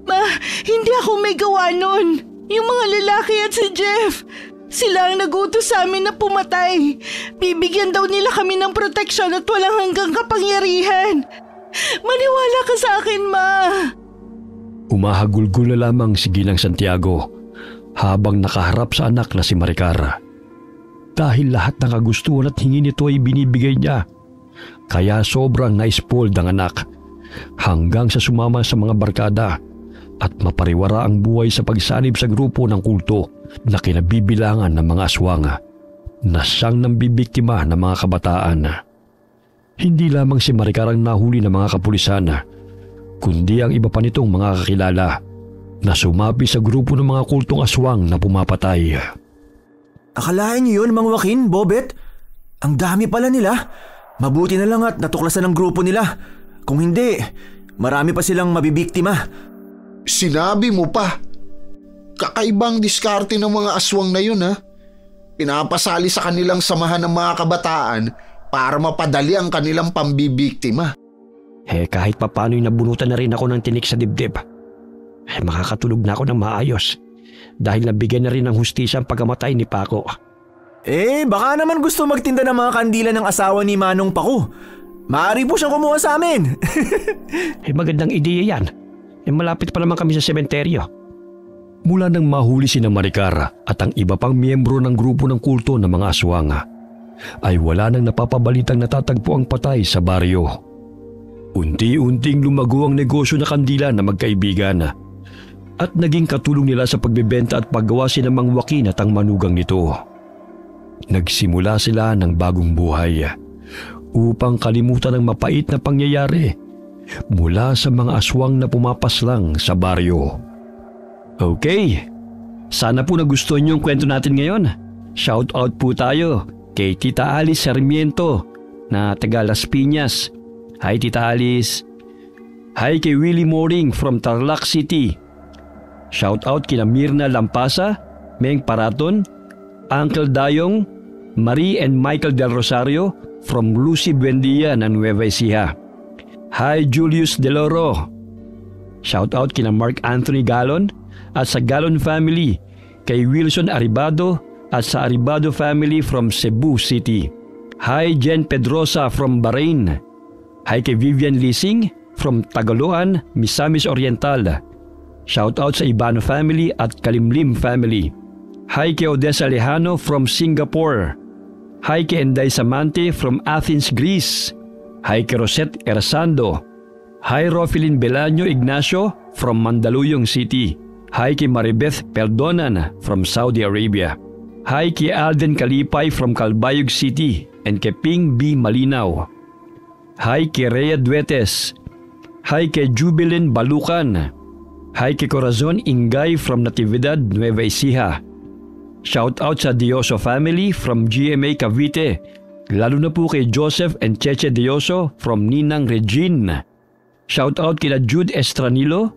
Ma, hindi ako may gawa nun. Yung mga lalaki at si Jeff, sila ang nagutos sa amin na pumatay. Bibigyan daw nila kami ng proteksyon at walang hanggang kapangyarihan. Maniwala ka sa akin, Ma. Umahagulgul na lamang si Ginang Santiago habang nakaharap sa anak na si Maricar. Dahil lahat ng kagustuhan at hingin nito ay binibigay niya, kaya sobrang na-spoiled ang anak hanggang sa sumama sa mga barkada at mapariwara ang buhay sa pagsanib sa grupo ng kulto na kinabibilangan ng mga aswang na siyang nambibiktima ng mga kabataan. Hindi lamang si Maricar ang nahuli ng mga kapulisan, kundi ang iba pa nitong mga kakilala na sumapi sa grupo ng mga kultong aswang na pumapatay. Akalain niyo yun, Mang Joaquin, Bobet? Ang dami pala nila. Mabuti na lang at natuklasan ang grupo nila. Kung hindi, marami pa silang mabibiktima. Sinabi mo pa. Kakaibang diskarte ng mga aswang na yun, ha? Pinapasali sa kanilang samahan ng mga kabataan para mapadali ang kanilang pambibiktima. Kahit papano'y nabunutan na rin ako ng tinik sa dibdib. Makakatulog na ako ng maayos dahil nabigyan na rin ng hustisya ang pagkamatay ni Paco. Baka naman gusto magtinda ng mga kandila ng asawa ni Manong Paco. Maaari po siyang kumuha sa amin. Magandang ideya yan. Malapit pa naman kami sa sementeryo. Mula nang mahuli si Maricar at ang iba pang miyembro ng grupo ng kulto ng mga aswang, ay wala nang napapabalitang natatagpo ang patay sa baryo. Unti-unting lumago ang negosyo na kandila na magkaibigan at naging katulong nila sa pagbebenta at paggawa si Mang Joaquin at ang manugang nito. Nagsimula sila ng bagong buhay upang kalimutan ang mapait na pangyayari mula sa mga aswang na pumapaslang sa baryo. Okay, sana po nagustuhan niyo ang kwento natin ngayon. Shout out po tayo kay Tita Alice Sarmiento na taga Las Piñas. Hi Tita Alice. Hi kay Willie Moring from Tarlac City. Shout out kina Mirna Lampasa, Meng Paraton, Uncle Dayong, Marie and Michael Del Rosario from Lucy Buendia ng Nueva Ecija. Hi Julius Deloro. Shout out kina Mark Anthony Galon at sa Galon family, kay Wilson Aribado at sa Aribado family from Cebu City. Hi Jen Pedrosa from Bahrain. Hi kay Vivian Lising from Tagaloan, Misamis Oriental. Shout out sa Ibano family at Kalimlim family. Hi kay Odessa Lejano from Singapore. Hi kay Enday Samante from Athens, Greece. Hi kay Rosette Ersando. Hi Rofelyn Belaño Ignacio from Mandaluyong City. Hi kay Maribeth Perdonan from Saudi Arabia. Hi kay Alden Kalipay from Calbayog City and kay Ping B. Malinaw. Hi kay Rhea Duetes. Hi kay Jubilin Balukan. Hi kay Corazon Ingay from Natividad, Nueva Ecija. Shout out sa Dioso family from GMA Cavite. Lalo na po kay Joseph and Cheche Dioso from Ninang Regine. Shout out kila Jude Estranilo,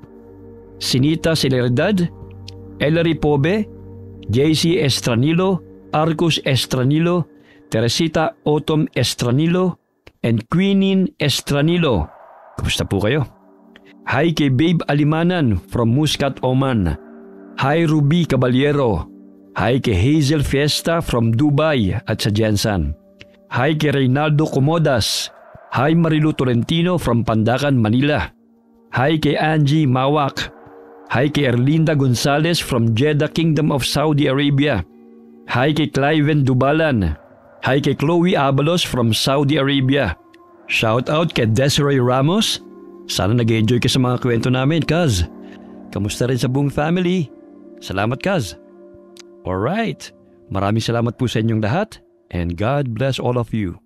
Sinita Celeridad, Ellery Pobe, JC Estranilo, Arcus Estranilo, Teresita Otom Estranilo, and Queenin Estranilo. Kamusta po kayo? Hi kay Babe Alimanan from Muscat, Oman. Hi Ruby Caballero. Hi kay Hazel Fiesta from Dubai at sa Jensan. Hi kay Reynaldo Comodas. Hi Marilu Tolentino from Pandacan, Manila. Hi kay Angie Mawak. Hi kay Erlinda Gonzalez from Jeddah, Kingdom of Saudi Arabia. Hi kay Cliven Dubalan. Hi kay Chloe Abalos from Saudi Arabia. Shout out kay Desiree Ramos. Sana nag-enjoy ka sa mga kwento namin, Kaz. Kamusta rin sa buong family? Salamat, Kaz. Alright, maraming salamat po sa inyong lahat and God bless all of you.